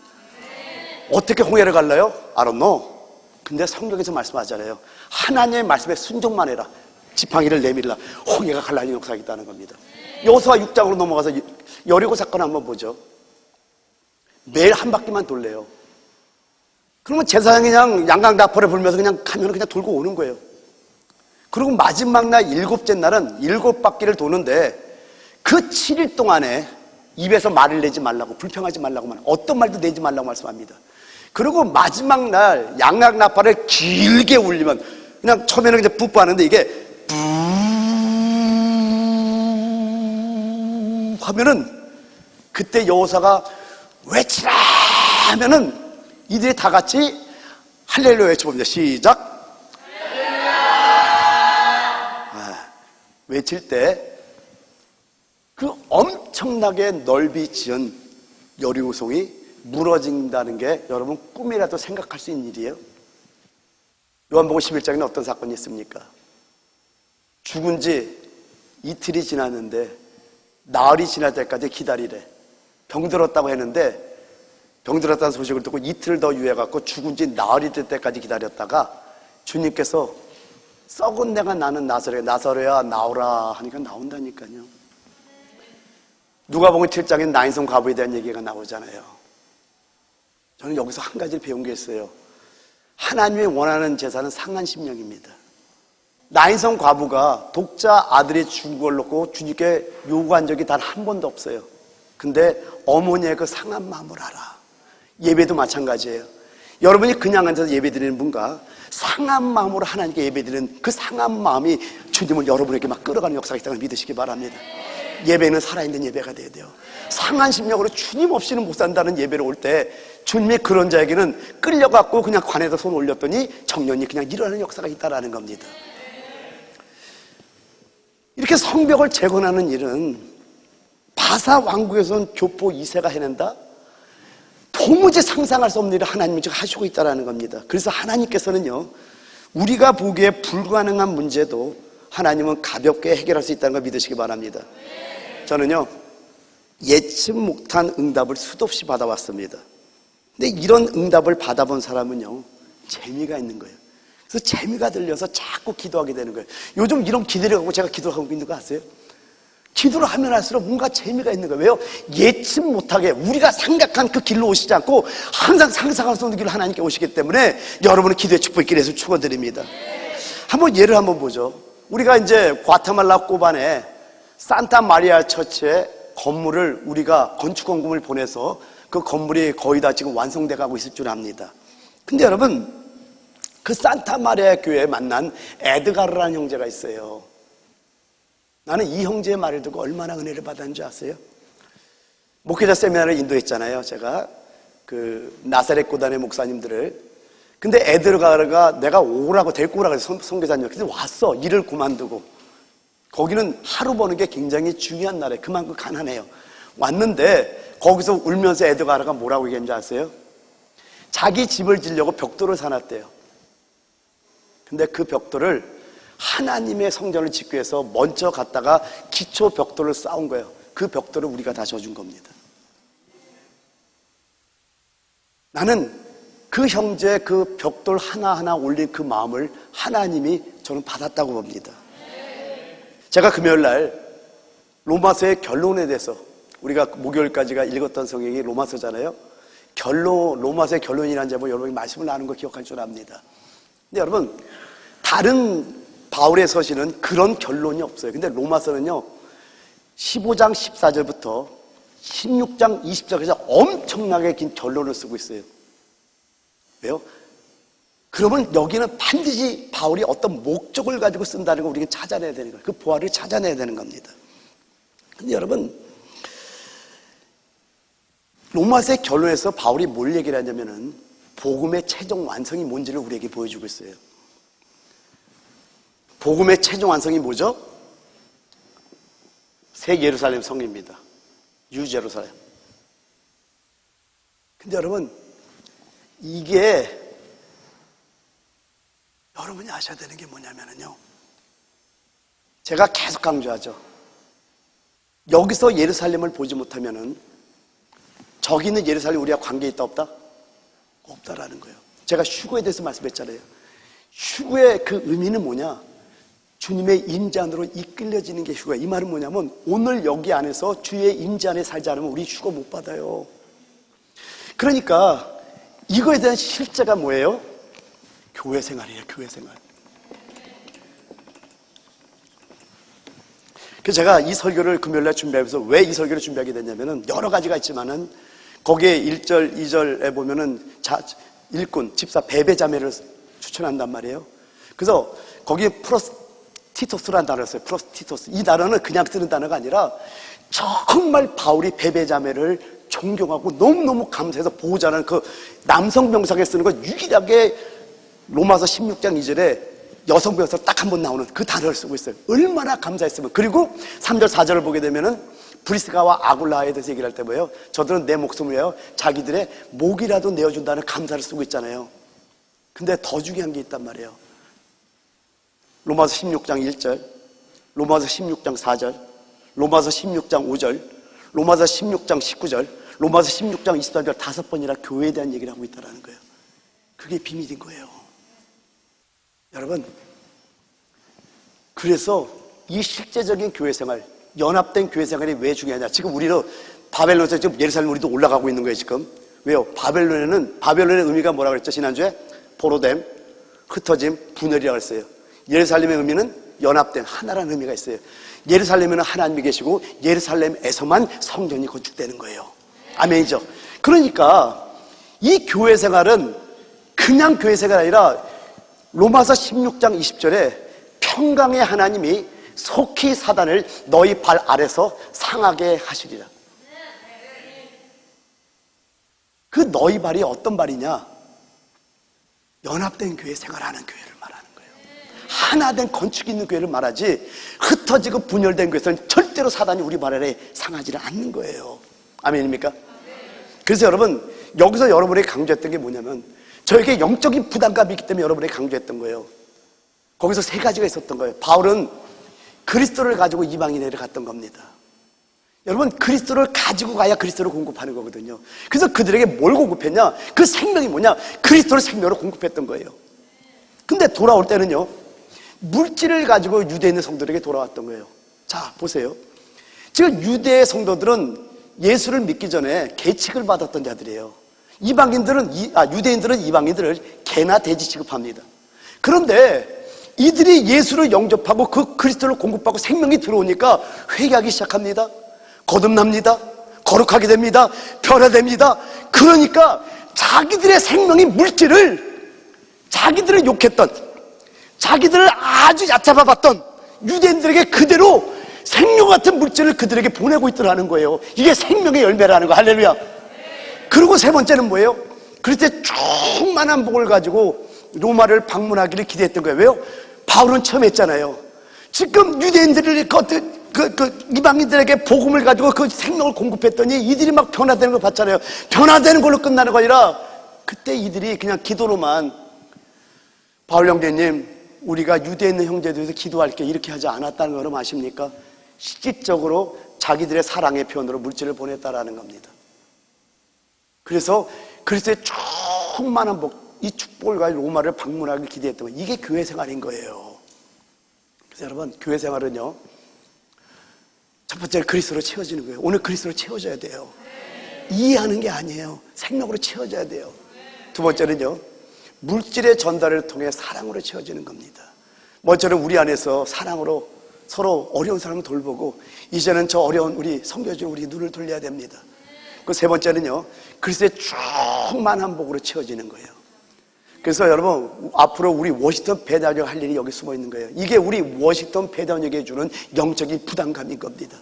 어떻게 홍해를 갈라요? I don't know. 근데 성경에서 말씀하잖아요. 하나님의 말씀에 순종만 해라. 지팡이를 내밀라. 홍해가 갈라지는 역사가 있다는 겁니다. 여호수아 6장으로 넘어가서 여리고 사건 한번 보죠. 매일 한 바퀴만 돌래요. 그러면 제사장이 그냥 양강 나팔을 불면서 그냥 가면 그냥 돌고 오는 거예요. 그리고 마지막 날 7째 날은 7바퀴를 도는데 그 7일 동안에 입에서 말을 내지 말라고, 불평하지 말라고, 어떤 말도 내지 말라고 말씀합니다. 그리고 마지막 날 양락 나팔을 길게 울리면, 그냥 처음에는 그냥 뿜빠하는데 이게 뿜 하면은 그때 여호사가 외치라 하면은 이들이 다 같이 할렐루야 외쳐봅니다. 시작. 외칠 때 그 엄청나게 넓이 지은 여리고성이 무너진다는 게 여러분 꿈이라도 생각할 수 있는 일이에요? 요한복음 11장에는 어떤 사건이 있습니까? 죽은 지 이틀이 지났는데 나흘이 지날 때까지 기다리래. 병들었다고 했는데 병들었다는 소식을 듣고 이틀 더 유해갖고 죽은 지 나흘이 될 때까지 기다렸다가 주님께서 썩은 내가 나는 나사로야 나오라 하니까 나온다니까요. 누가복음 7장에 나인성 과부에 대한 얘기가 나오잖아요. 저는 여기서 한 가지를 배운 게 있어요. 하나님이 원하는 제사는 상한심령입니다. 나인성 과부가 독자 아들이 죽은 걸 놓고 주님께 요구한 적이 단 한 번도 없어요. 근데 어머니의 그 상한 마음을 알아. 예배도 마찬가지예요. 여러분이 그냥 앉아서 예배드리는 분과 상한 마음으로 하나님께 예배드리는 그 상한 마음이 주님을 여러분에게 막 끌어가는 역사가 있다는 걸 믿으시기 바랍니다. 예배는 살아있는 예배가 돼야 돼요. 상한 심령으로 주님 없이는 못 산다는 예배로 올 때 주님이 그런 자에게는 끌려갖고 그냥 관에다 손 올렸더니 청년이 그냥 일어나는 역사가 있다는 겁니다. 이렇게 성벽을 재건하는 일은 바사 왕국에서는 교포 2세가 해낸다? 도무지 상상할 수 없는 일을 하나님이 지금 하시고 있다는 겁니다. 그래서 하나님께서는요, 우리가 보기에 불가능한 문제도 하나님은 가볍게 해결할 수 있다는 걸 믿으시기 바랍니다. 저는요, 예측 못한 응답을 수도 없이 받아왔습니다. 근데 이런 응답을 받아본 사람은요, 재미가 있는 거예요. 그래서 재미가 들려서 자꾸 기도하게 되는 거예요. 요즘 이런 기대를 갖고 제가 기도하고 있는 거 아세요? 기도를 하면 할수록 뭔가 재미가 있는 거예요. 왜요? 예측 못하게 우리가 생각한 그 길로 오시지 않고 항상 상상할 수 없는 길로 하나님께 오시기 때문에 여러분의 기도의 축복의 길에서 축원드립니다. 한번 예를 한번 보죠. 우리가 이제 과테말라 꼬반에 산타 마리아 처치의 건물을 우리가 건축원금을 보내서 그 건물이 거의 다 지금 완성돼 가고 있을 줄 압니다. 근데 여러분, 그 산타 마리아 교회에 만난 에드가르라는 형제가 있어요. 나는 이 형제의 말을 듣고 얼마나 은혜를 받았는지 아세요? 목회자 세미나를 인도했잖아요. 제가 그 나사렛 고단의 목사님들을. 근데 에드가르가 내가 오라고 데리고 오라고 해서 선교사님. 근데 왔어. 일을 그만두고. 거기는 하루 버는 게 굉장히 중요한 나라에 그만큼 가난해요. 왔는데 거기서 울면서 에드가르가 뭐라고 얘기했는지 아세요? 자기 집을 지려고 벽돌을 사놨대요. 근데 그 벽돌을 하나님의 성전을 짓기 위해서 먼저 갔다가 기초 벽돌을 쌓은 거예요. 그 벽돌을 우리가 다 져준 겁니다. 나는 그 형제의 그 벽돌 하나하나 올린 그 마음을 하나님이 저는 받았다고 봅니다. 제가 금요일 날 로마서의 결론에 대해서, 우리가 목요일까지가 읽었던 성경이 로마서잖아요. 로마서의 결론이라는 제목 여러분이 말씀을 나눈 거 기억할 줄 압니다. 근데 여러분, 다른 바울의 서신은 그런 결론이 없어요. 근데 로마서는요, 15장 14절부터 16장 20절까지 엄청나게 긴 결론을 쓰고 있어요. 왜요? 그러면 여기는 반드시 바울이 어떤 목적을 가지고 쓴다는 걸 우리가 찾아내야 되는 거예요. 그 보화를 찾아내야 되는 겁니다. 근데 여러분, 로마서의 결론에서 바울이 뭘 얘기를 하냐면은 복음의 최종 완성이 뭔지를 우리에게 보여주고 있어요. 복음의 최종 완성이 뭐죠? 새 예루살렘 성입니다. 뉴 제루살렘. 근데 여러분, 이게 여러분이 아셔야 되는 게 뭐냐면요, 제가 계속 강조하죠. 여기서 예루살렘을 보지 못하면은 저기 있는 예루살렘 우리가 관계 있다 없다? 없다라는 거예요. 제가 휴거에 대해서 말씀했잖아요. 휴거의 그 의미는 뭐냐? 주님의 임재 안으로 이끌려지는 게 휴거예요. 이 말은 뭐냐면 오늘 여기 안에서 주의 임재 안에 살지 않으면 우리 휴거 못 받아요. 그러니까 이거에 대한 실제가 뭐예요? 교회 생활이에요. 교회 생활. 그래서 제가 이 설교를 금요일날 준비하면서 왜 이 설교를 준비하게 됐냐면은 여러 가지가 있지만은 거기에 1절, 2절에 보면은 일꾼, 집사, 베베자매를 추천한단 말이에요. 그래서 거기에 프로스티토스라는 단어를 써요. 프로스티토스. 이 단어는 그냥 쓰는 단어가 아니라 정말 바울이 베베자매를 존경하고 너무너무 감사해서 보호자 하는 그 남성 명상에 쓰는 거 유일하게 로마서 16장 2절에 여성 명사 딱 한 번 나오는 그 단어를 쓰고 있어요. 얼마나 감사했으면. 그리고 3절 4절을 보게 되면은 브리스가와 아굴라에 대해서 얘기를 할 때 뭐예요? 저들은 내 목숨을 위하여 자기들의 목이라도 내어준다는 감사를 쓰고 있잖아요. 근데 더 중요한 게 있단 말이에요. 로마서 16장 1절, 로마서 16장 4절, 로마서 16장 5절, 로마서 16장 19절, 로마서 16장 24절 5번이나 교회에 대한 얘기를 하고 있다는 거예요. 그게 비밀인 거예요. 여러분, 그래서 이 실제적인 교회 생활, 연합된 교회 생활이 왜 중요하냐? 지금 우리는 바벨론에서 지금 예루살렘 우리도 올라가고 있는 거예요, 지금. 왜요? 바벨론의 의미가 뭐라고 그랬죠, 지난주에? 포로됨, 흩어짐, 분열이라고 했어요. 예루살렘의 의미는 연합된 하나라는 의미가 있어요. 예루살렘에는 하나님이 계시고 예루살렘에서만 성전이 건축되는 거예요. 아멘이죠? 그러니까 이 교회 생활은 그냥 교회 생활이 아니라 로마서 16장 20절에 평강의 하나님이 속히 사단을 너희 발 아래서 상하게 하시리라. 그 너희 발이 어떤 발이냐? 연합된 교회 생활하는 교회를 말하는 거예요. 하나된 건축이 있는 교회를 말하지 흩어지고 분열된 교회에서는 절대로 사단이 우리 발 아래 상하지를 않는 거예요. 아멘입니까? 그래서 여러분, 여기서 여러분이 강조했던 게 뭐냐면 저에게 영적인 부담감이 있기 때문에 여러분에게 강조했던 거예요. 거기서 세 가지가 있었던 거예요. 바울은 그리스도를 가지고 이방인에게 갔던 겁니다. 여러분, 그리스도를 가지고 가야 그리스도를 공급하는 거거든요. 그래서 그들에게 뭘 공급했냐? 그 생명이 뭐냐? 그리스도를 생명으로 공급했던 거예요. 근데 돌아올 때는요, 물질을 가지고 유대에 있는 성도들에게 돌아왔던 거예요. 자, 보세요. 지금 유대의 성도들은 예수를 믿기 전에 계책을 받았던 자들이에요. 유대인들은 이방인들을 개나 돼지 취급합니다. 그런데 이들이 예수를 영접하고 그 그리스도를 공급받고 생명이 들어오니까 회개하기 시작합니다. 거듭납니다. 거룩하게 됩니다. 변화됩니다. 그러니까 자기들의 생명이 물질을, 자기들을 욕했던, 자기들을 아주 얕잡아봤던 유대인들에게 그대로 생명 같은 물질을 그들에게 보내고 있더라는 거예요. 이게 생명의 열매라는 거. 할렐루야. 그리고 세 번째는 뭐예요? 그리스도의 충만한 복을 가지고 로마를 방문하기를 기대했던 거예요. 왜요? 바울은 처음 했잖아요. 지금 유대인들을 이방인들에게 복음을 가지고 그 생명을 공급했더니 이들이 막 변화되는 걸 봤잖아요. 변화되는 걸로 끝나는 거 아니라 그때 이들이 그냥 기도로만 바울 형제님, 우리가 유대에 있는 형제들에 대해서 기도할게 이렇게 하지 않았다는 걸 아십니까? 실질적으로 자기들의 사랑의 표현으로 물질을 보냈다라는 겁니다. 그래서 그리스도의 충만한 복, 이 축복을 가지고 로마를 방문하기 기대했던 거예요. 이게 교회 생활인 거예요. 그래서 여러분, 교회 생활은요, 첫 번째는 그리스도로 채워지는 거예요. 오늘 그리스도로 채워져야 돼요. 이해하는 게 아니에요. 생명으로 채워져야 돼요. 두 번째는요, 물질의 전달을 통해 사랑으로 채워지는 겁니다. 먼저는 우리 안에서 사랑으로 서로 어려운 사람을 돌보고, 이제는 저 어려운 우리 섬겨주는 우리 눈을 돌려야 됩니다. 그 세 번째는요, 그리스도의 충만한 복으로 채워지는 거예요. 그래서 여러분, 앞으로 우리 워싱턴 배단역 할 일이 여기 숨어 있는 거예요. 이게 우리 워싱턴 배단역에 주는 영적인 부담감인 겁니다.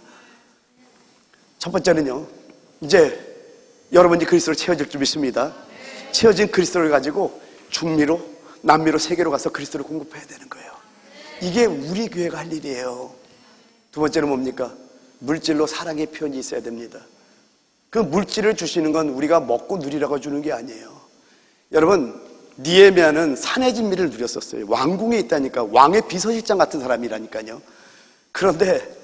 첫 번째는요, 이제 여러분이 그리스도로 채워질 줄 믿습니다. 채워진 그리스도를 가지고 중미로, 남미로, 세계로 가서 그리스도를 공급해야 되는 거예요. 이게 우리 교회가 할 일이에요. 두 번째는 뭡니까? 물질로 사랑의 표현이 있어야 됩니다. 그 물질을 주시는 건 우리가 먹고 누리라고 주는 게 아니에요. 여러분, 느헤미야는 산의 진미를 누렸었어요. 왕궁에 있다니까. 왕의 비서실장 같은 사람이라니까요. 그런데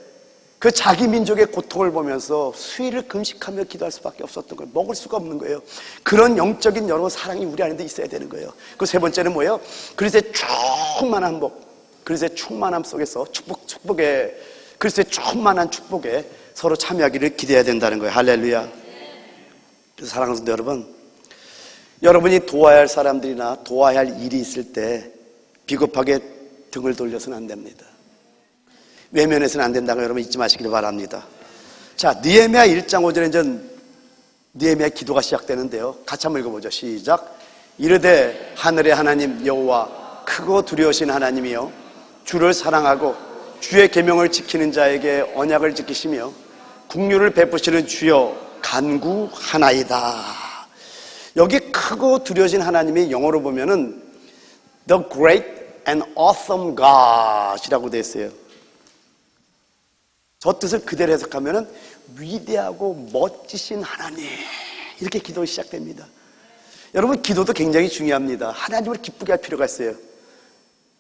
그 자기 민족의 고통을 보면서 수일을 금식하며 기도할 수밖에 없었던 거예요. 먹을 수가 없는 거예요. 그런 영적인 여러분 사랑이 우리 안에 있어야 되는 거예요. 그 세 번째는 뭐예요? 그리스도의 충만한 복, 그리스도의 충만함 속에서 축복에, 그리스도의 충만한 축복에 서로 참여하기를 기대해야 된다는 거예요. 할렐루야. 그래서 사랑하는 성도 여러분, 여러분이 도와야 할 사람들이나 도와야 할 일이 있을 때 비겁하게 등을 돌려서는 안 됩니다. 외면해서는 안 된다는 거 여러분 잊지 마시길 바랍니다. 자, 느헤미야 1장 5절에 이제 느헤미야 기도가 시작되는데요. 같이 한번 읽어보죠. 시작. 이르되 하늘의 하나님 여호와 크고 두려우신 하나님이여, 주를 사랑하고 주의 계명을 지키는 자에게 언약을 지키시며 국류를 베푸시는 주여 간구하나이다. 여기 크고 두려우신 하나님이 영어로 보면은 The Great and Awesome God이라고 되어 있어요. 저 뜻을 그대로 해석하면은 위대하고 멋지신 하나님, 이렇게 기도가 시작됩니다. 여러분, 기도도 굉장히 중요합니다. 하나님을 기쁘게 할 필요가 있어요.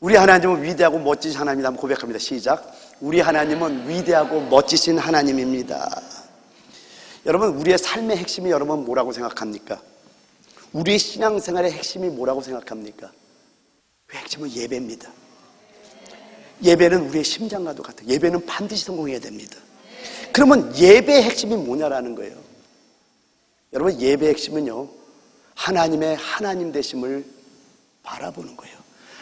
우리 하나님은 위대하고 멋지신 하나님이다. 한번 고백합니다. 시작. 우리 하나님은 위대하고 멋지신 하나님입니다. 여러분, 우리의 삶의 핵심이 여러분 뭐라고 생각합니까? 우리의 신앙생활의 핵심이 뭐라고 생각합니까? 그 핵심은 예배입니다. 예배는 우리의 심장과도 같아요. 예배는 반드시 성공해야 됩니다. 그러면 예배의 핵심이 뭐냐라는 거예요. 여러분, 예배의 핵심은요, 하나님의 하나님 되심을 바라보는 거예요.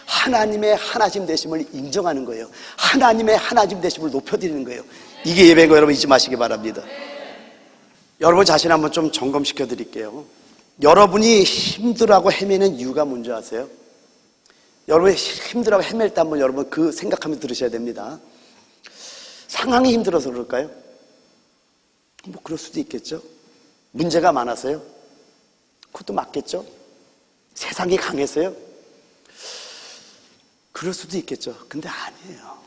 하나님의 하나님 되심을 인정하는 거예요. 하나님의 하나님 되심을 높여드리는 거예요. 이게 예배인 거 여러분 잊지 마시기 바랍니다. 여러분 자신 한번 좀 점검시켜 드릴게요. 여러분이 힘들어하고 헤매는 이유가 뭔지 아세요? 여러분이 힘들어하고 헤맬 때 한번 여러분 그 생각하면서 들으셔야 됩니다. 상황이 힘들어서 그럴까요? 뭐 그럴 수도 있겠죠. 문제가 많아서요? 그것도 맞겠죠. 세상이 강해서요? 그럴 수도 있겠죠. 근데 아니에요.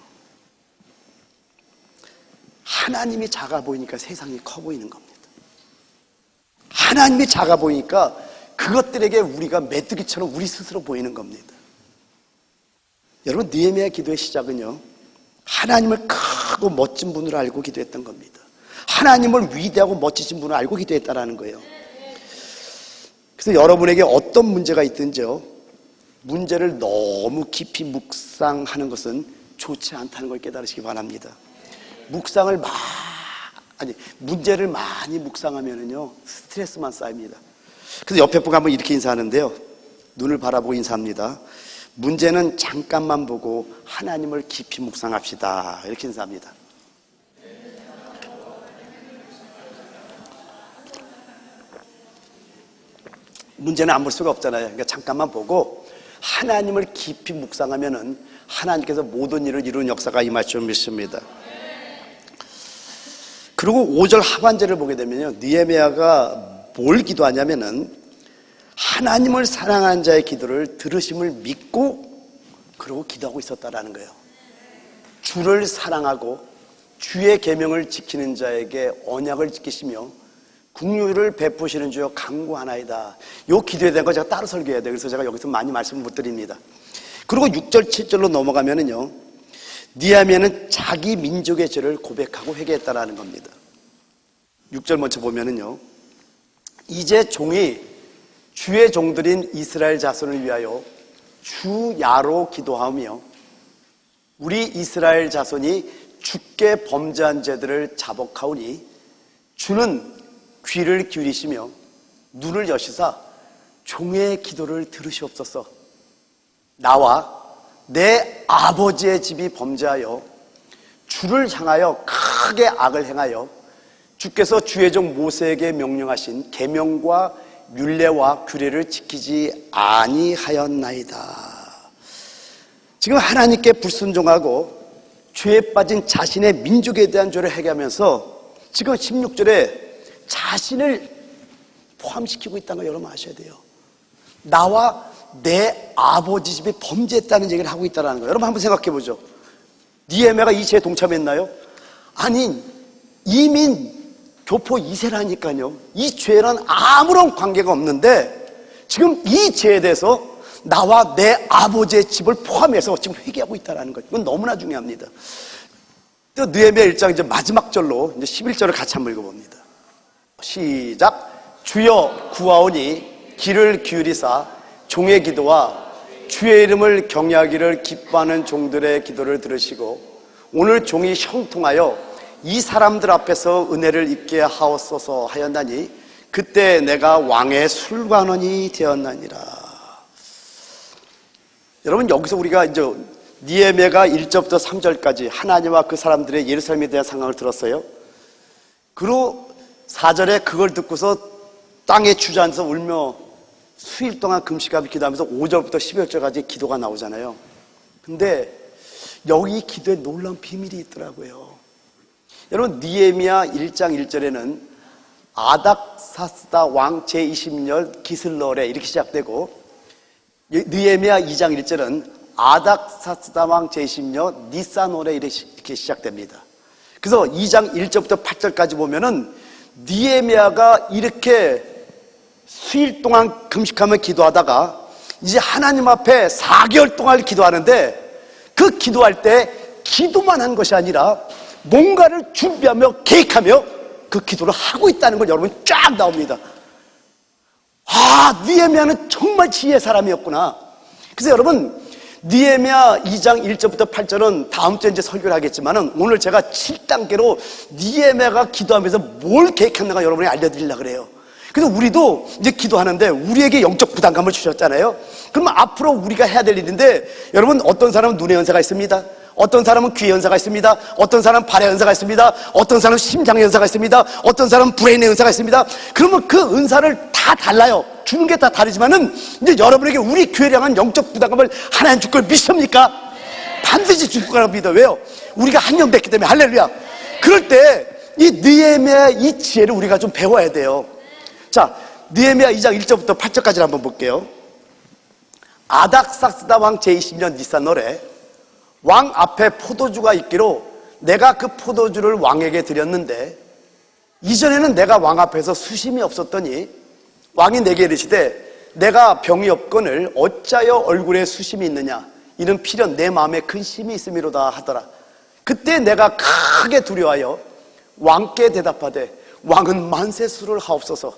하나님이 작아 보이니까 세상이 커 보이는 겁니다. 하나님이 작아 보이니까 그것들에게 우리가 메뚜기처럼 우리 스스로 보이는 겁니다. 여러분, 느헤미야 기도의 시작은요, 하나님을 크고 멋진 분으로 알고 기도했던 겁니다. 하나님을 위대하고 멋지신 분을 알고 기도했다라는 거예요. 그래서 여러분에게 어떤 문제가 있든지요, 문제를 너무 깊이 묵상하는 것은 좋지 않다는 걸 깨달으시기 바랍니다. 문제를 많이 묵상하면은요, 스트레스만 쌓입니다. 그래서 옆에 분과 한번 이렇게 인사하는데요, 눈을 바라보고 인사합니다. 문제는 잠깐만 보고 하나님을 깊이 묵상합시다. 이렇게 인사합니다. 문제는 안 볼 수가 없잖아요. 그러니까 잠깐만 보고 하나님을 깊이 묵상하면은 하나님께서 모든 일을 이루는 역사가 임할 줄 믿습니다. 그리고 5절 하반절을 보게 되면요, 느헤미야가 뭘 기도하냐면은 하나님을 사랑하는 자의 기도를 들으심을 믿고 그러고 기도하고 있었다라는 거예요. 주를 사랑하고 주의 계명을 지키는 자에게 언약을 지키시며 국류를 베푸시는 주여 간구하나이다. 요 기도에 대한 거 제가 따로 설교해야 돼요. 그래서 제가 여기서 많이 말씀을 못 드립니다. 그리고 6절 7절로 넘어가면은요, 느헤미야는 자기 민족의 죄를 고백하고 회개했다라는 겁니다. 6절 먼저 보면은요, 이제 종이 주의 종들인 이스라엘 자손을 위하여 주야로 기도하며 우리 이스라엘 자손이 주께 범죄한 죄들을 자복하오니 주는 귀를 기울이시며 눈을 여시사 종의 기도를 들으시옵소서. 나와 내 아버지의 집이 범죄하여 주를 향하여 크게 악을 행하여 주께서 주의 종 모세에게 명령하신 계명과 율례와 규례를 지키지 아니하였나이다. 지금 하나님께 불순종하고 죄에 빠진 자신의 민족에 대한 죄를 회개하면서 지금 16절에 자신을 포함시키고 있다는 걸 여러분 아셔야 돼요. 나와 내 아버지 집이 범죄했다는 얘기를 하고 있다는 거예요. 여러분 한번 생각해 보죠. 니에미아가 이 죄에 동참했나요? 아니, 이민 교포 2세라니까요. 이 죄랑 아무런 관계가 없는데 지금 이 죄에 대해서 나와 내 아버지의 집을 포함해서 지금 회개하고 있다는 거예요. 이건 너무나 중요합니다. 또 느헤미야 1장 이제 마지막 절로 이제 11절을 같이 한번 읽어봅니다. 시작. 주여 구하오니 귀를 기울이사 종의 기도와 주의 이름을 경외하기를 기뻐하는 종들의 기도를 들으시고 오늘 종이 형통하여 이 사람들 앞에서 은혜를 입게 하옵소서 하였나니 그때 내가 왕의 술관원이 되었나니라. 여러분 여기서 우리가 이제 니에미아가 1절부터 3절까지 하나님과 그 사람들의 예루살렘에 대한 상황을 들었어요. 그리고 4절에 그걸 듣고서 땅에 주저앉아서 울며 수일 동안 금식하며 기도하면서 5절부터 11절까지 기도가 나오잖아요. 근데 여기 기도에 놀라운 비밀이 있더라고요. 여러분 니에미야 1장 1절에는 아닥사스다 왕 제20년 기슬러레 이렇게 시작되고 느헤미야 2장 1절은 아닥사스다 왕 제20년 니사노레 이렇게 시작됩니다. 그래서 2장 1절부터 8절까지 보면은 느헤미야가 이렇게 수일 동안 금식하며 기도하다가 이제 하나님 앞에 4개월 동안 기도하는데 그 기도할 때 기도만 한 것이 아니라 뭔가를 준비하며 계획하며 그 기도를 하고 있다는 걸 여러분 쫙 나옵니다. 아, 느헤미야는 정말 지혜의 사람이었구나. 그래서 여러분 느헤미야 2장 1절부터 8절은 다음 주에 이제 설교를 하겠지만은 오늘 제가 7단계로 느헤미야가 기도하면서 뭘 계획했는가 여러분이 알려드리려고 그래요. 그래서 우리도 이제 기도하는데 우리에게 영적 부담감을 주셨잖아요. 그러면 앞으로 우리가 해야 될 일인데 여러분 어떤 사람은 눈의 연세가 있습니다. 어떤 사람은 귀의 연사가 있습니다. 어떤 사람은 발의 연사가 있습니다. 어떤 사람은 심장의 연사가 있습니다. 어떤 사람은 브레인의 연사가 있습니다. 그러면 그 은사를 다 달라요. 주는 게 다 다르지만은 이제 여러분에게 우리 교회를 향한 영적 부담감을 하나님 줄 걸 믿습니까? 반드시 줄 거라고 믿어. 왜요? 우리가 한 명 됐기 때문에. 할렐루야. 그럴 때 이 느헤미야 이 지혜를 우리가 좀 배워야 돼요. 자, 느헤미야 2장 1절부터 8절까지 한번 볼게요. 아닥사스다 왕 제20년 니산월에 왕 앞에 포도주가 있기로 내가 그 포도주를 왕에게 드렸는데 이전에는 내가 왕 앞에서 수심이 없었더니 왕이 내게 이르시되 내가 병이 없거늘 어찌하여 얼굴에 수심이 있느냐 이는 필연 내 마음에 근심이 있음이로다 하더라. 그때 내가 크게 두려워하여 왕께 대답하되 왕은 만세수를 하옵소서.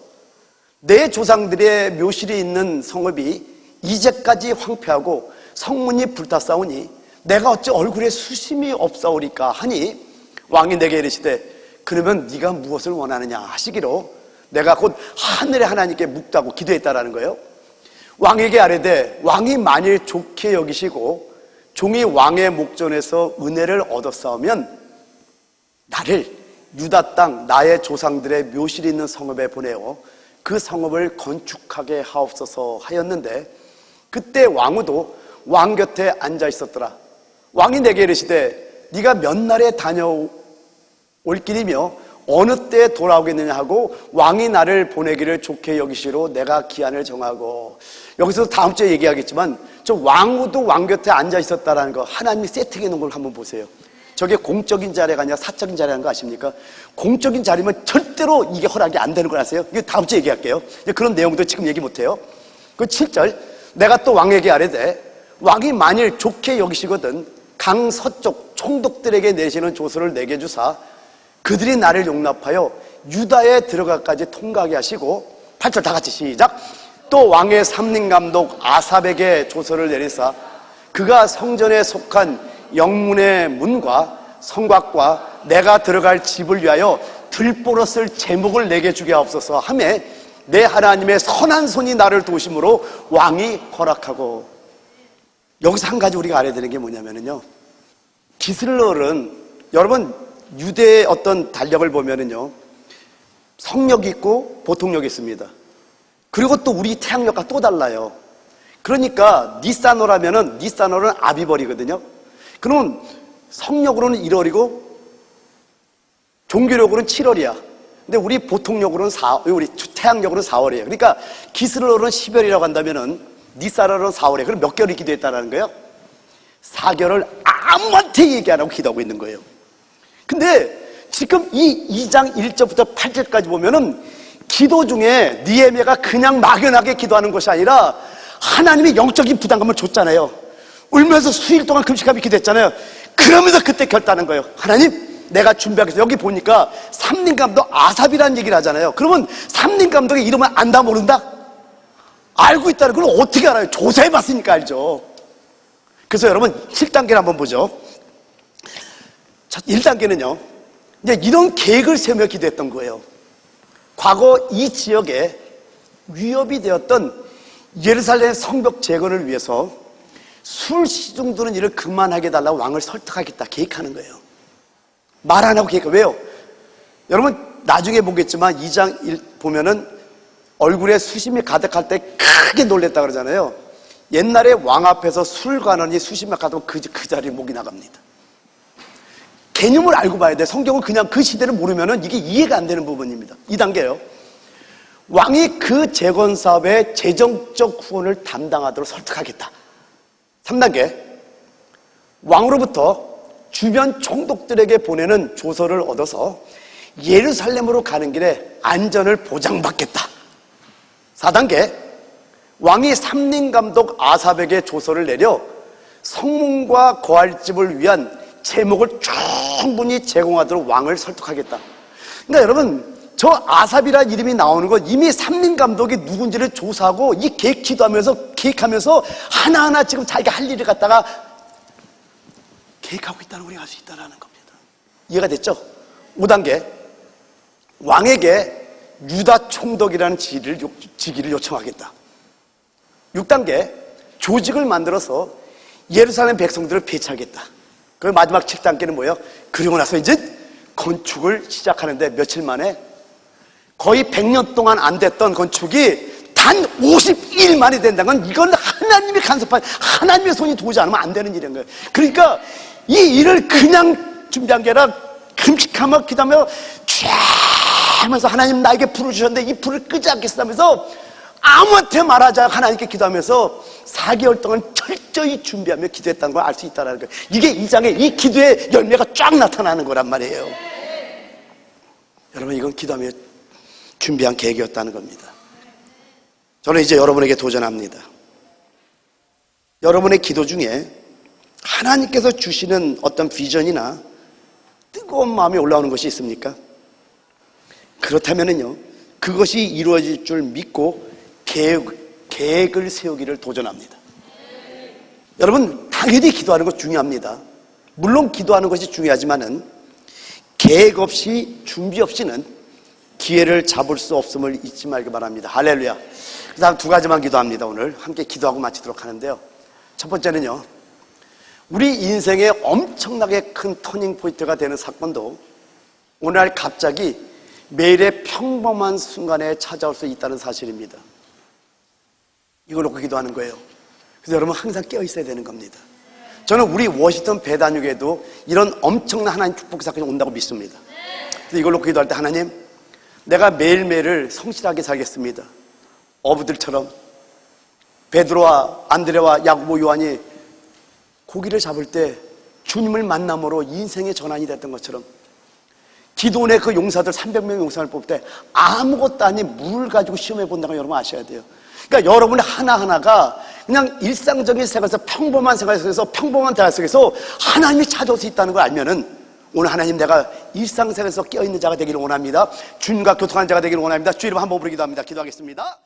내 조상들의 묘실이 있는 성읍이 이제까지 황폐하고 성문이 불탔사오니 내가 어찌 얼굴에 수심이 없사오리까 하니 왕이 내게 이르시되 그러면 네가 무엇을 원하느냐 하시기로 내가 곧 하늘의 하나님께 묻다고 기도했다라는 거예요. 왕에게 아뢰되 왕이 만일 좋게 여기시고 종이 왕의 목전에서 은혜를 얻었사오면 나를 유다 땅 나의 조상들의 묘실이 있는 성읍에 보내어 그 성읍을 건축하게 하옵소서 하였는데 그때 왕후도 왕 곁에 앉아 있었더라. 왕이 내게 이르시되 네가 몇 날에 다녀올 길이며 어느 때에 돌아오겠느냐 하고 왕이 나를 보내기를 좋게 여기시로 내가 기한을 정하고. 여기서 다음 주에 얘기하겠지만 저 왕후도 왕 곁에 앉아 있었다라는 거 하나님이 세팅해 놓은 걸 한번 보세요. 저게 공적인 자리가 아니라 사적인 자리라는 거 아십니까? 공적인 자리면 절대로 이게 허락이 안 되는 걸 아세요? 이거 다음 주에 얘기할게요. 그런 내용도 지금 얘기 못해요. 그 7절 내가 또 왕에게 아뢰되 왕이 만일 좋게 여기시거든 강 서쪽 총독들에게 내시는 조서를 내게 주사 그들이 나를 용납하여 유다에 들어가까지 통과하게 하시고 8절 다 같이 시작. 또 왕의 삼림감독 아삽에게 조서를 내리사 그가 성전에 속한 영문의 문과 성곽과 내가 들어갈 집을 위하여 들보러 쓸 제목을 내게 주게 하옵소서 하며 내 하나님의 선한 손이 나를 도우심으로 왕이 허락하고. 여기서 한 가지 우리가 알아야 되는 게 뭐냐면요, 기슬롤은, 여러분 유대의 어떤 달력을 보면은요, 성력이 있고 보통력이 있습니다. 그리고 또 우리 태양력과 또 달라요. 그러니까 니사노라면은, 니사노는 아비벌이거든요. 그러면 성력으로는 1월이고 종교력으로는 7월이야. 근데 우리 보통력으로는 우리 태양력으로는 4월이에요. 그러니까 기스르롤은 10월이라고 한다면은 니사노는 4월이에요. 그럼 몇 개월을 기도했다라는 거예요? 4개월을 아무한테 얘기 안 하고 기도하고 있는 거예요. 근데 지금 이 2장 1절부터 8절까지 보면은 기도 중에 느헤미야가 그냥 막연하게 기도하는 것이 아니라 하나님이 영적인 부담감을 줬잖아요. 울면서 수일 동안 금식하며 기도했잖아요. 그러면서 그때 결단한 거예요. 하나님, 내가 준비하겠어요. 여기 보니까 삼림 감독 아삽이라는 얘기를 하잖아요. 그러면 삼림 감독의 이름을 안다 모른다? 알고 있다는 걸 어떻게 알아요? 조사해봤으니까 알죠. 그래서 여러분 7단계를 한번 보죠. 1단계는요, 이제 이런 계획을 세우며 기도했던 거예요. 과거 이 지역에 위협이 되었던 예루살렘 성벽 재건을 위해서 술 시중 두는 일을 그만하게 해달라고 왕을 설득하겠다 계획하는 거예요. 말 안 하고 계획해요. 왜요? 여러분 나중에 보겠지만 2장 1 보면은 얼굴에 수심이 가득할 때 크게 놀랬다 그러잖아요. 옛날에 왕 앞에서 술 관원이 수심이 가득하면 그 자리에 목이 나갑니다. 개념을 알고 봐야 돼. 성경은 그냥 그 시대를 모르면은 이게 이해가 안 되는 부분입니다. 2단계요. 왕이 그 재건 사업의 재정적 후원을 담당하도록 설득하겠다. 3단계. 왕으로부터 주변 총독들에게 보내는 조서를 얻어서 예루살렘으로 가는 길에 안전을 보장받겠다. 4단계. 왕이 삼림감독 아삽에게 조서를 내려 성문과 거할집을 위한 제목을 충분히 제공하도록 왕을 설득하겠다. 그러니까 여러분, 저 아삽이라는 이름이 나오는 건 이미 삼림감독이 누군지를 조사하고 이 계획 기도하면서 하나하나 지금 자기가 할 일을 갖다가 계획하고 있다는 걸 우리가 알 수 있다는 겁니다. 이해가 됐죠? 5단계. 왕에게 유다 총독이라는 직위를 요청하겠다. 6단계. 조직을 만들어서 예루살렘 백성들을 배치하겠다. 그 마지막 7단계는 뭐예요? 그리고 나서 이제 건축을 시작하는데 며칠 만에 거의 100년 동안 안 됐던 건축이 단 50일 만에 된다는 건 이건 하나님이 간섭한, 하나님의 손이 도우지 않으면 안 되는 일인 거예요. 그러니까 이 일을 그냥 준비한 게 아니라 금식하며 기도하며 쫙 하면서 하나님 나에게 불을 주셨는데 이 불을 끄지 않겠어 하면서 아무한테 말하지 않고 하나님께 기도하면서 4개월 동안 철저히 준비하며 기도했다는 걸 알 수 있다는 거예요. 이게 2장에 이 기도의 열매가 쫙 나타나는 거란 말이에요. 여러분, 이건 기도하며 준비한 계획이었다는 겁니다. 저는 이제 여러분에게 도전합니다. 여러분의 기도 중에 하나님께서 주시는 어떤 비전이나 뜨거운 마음이 올라오는 것이 있습니까? 그렇다면요, 그것이 이루어질 줄 믿고 계획을 세우기를 도전합니다. 여러분, 당연히 기도하는 것 중요합니다. 물론 기도하는 것이 중요하지만은 계획 없이, 준비 없이는 기회를 잡을 수 없음을 잊지 말기 바랍니다. 할렐루야. 그 다음 2가지만 기도합니다. 오늘 함께 기도하고 마치도록 하는데요. 첫 번째는요, 우리 인생에 엄청나게 큰 터닝 포인트가 되는 사건도 오늘날 갑자기 매일의 평범한 순간에 찾아올 수 있다는 사실입니다. 이걸 놓고 기도하는 거예요. 그래서 여러분 항상 깨어 있어야 되는 겁니다. 저는 우리 워싱턴 배단육에도 이런 엄청난 하나님 축복 사건이 온다고 믿습니다. 그래서 이걸 놓고 기도할 때, 하나님, 내가 매일매일을 성실하게 살겠습니다. 어부들처럼 베드로와 안드레와 야고보 요한이 고기를 잡을 때 주님을 만남으로 인생의 전환이 됐던 것처럼 기도원의 그 용사들 300명 용사를 뽑을 때 아무것도 아닌 물을 가지고 시험해 본다는 걸 여러분 아셔야 돼요. 그러니까 여러분의 하나하나가 그냥 일상적인 생활에서, 평범한 생활 속에서, 평범한 대화 속에서 하나님이 찾아올 수 있다는 걸 알면은 오늘 하나님, 내가 일상생활에서 깨어있는 자가 되기를 원합니다. 주님과 교통하는 자가 되기를 원합니다. 주의 이름 한번 부르기도 합니다. 기도하겠습니다.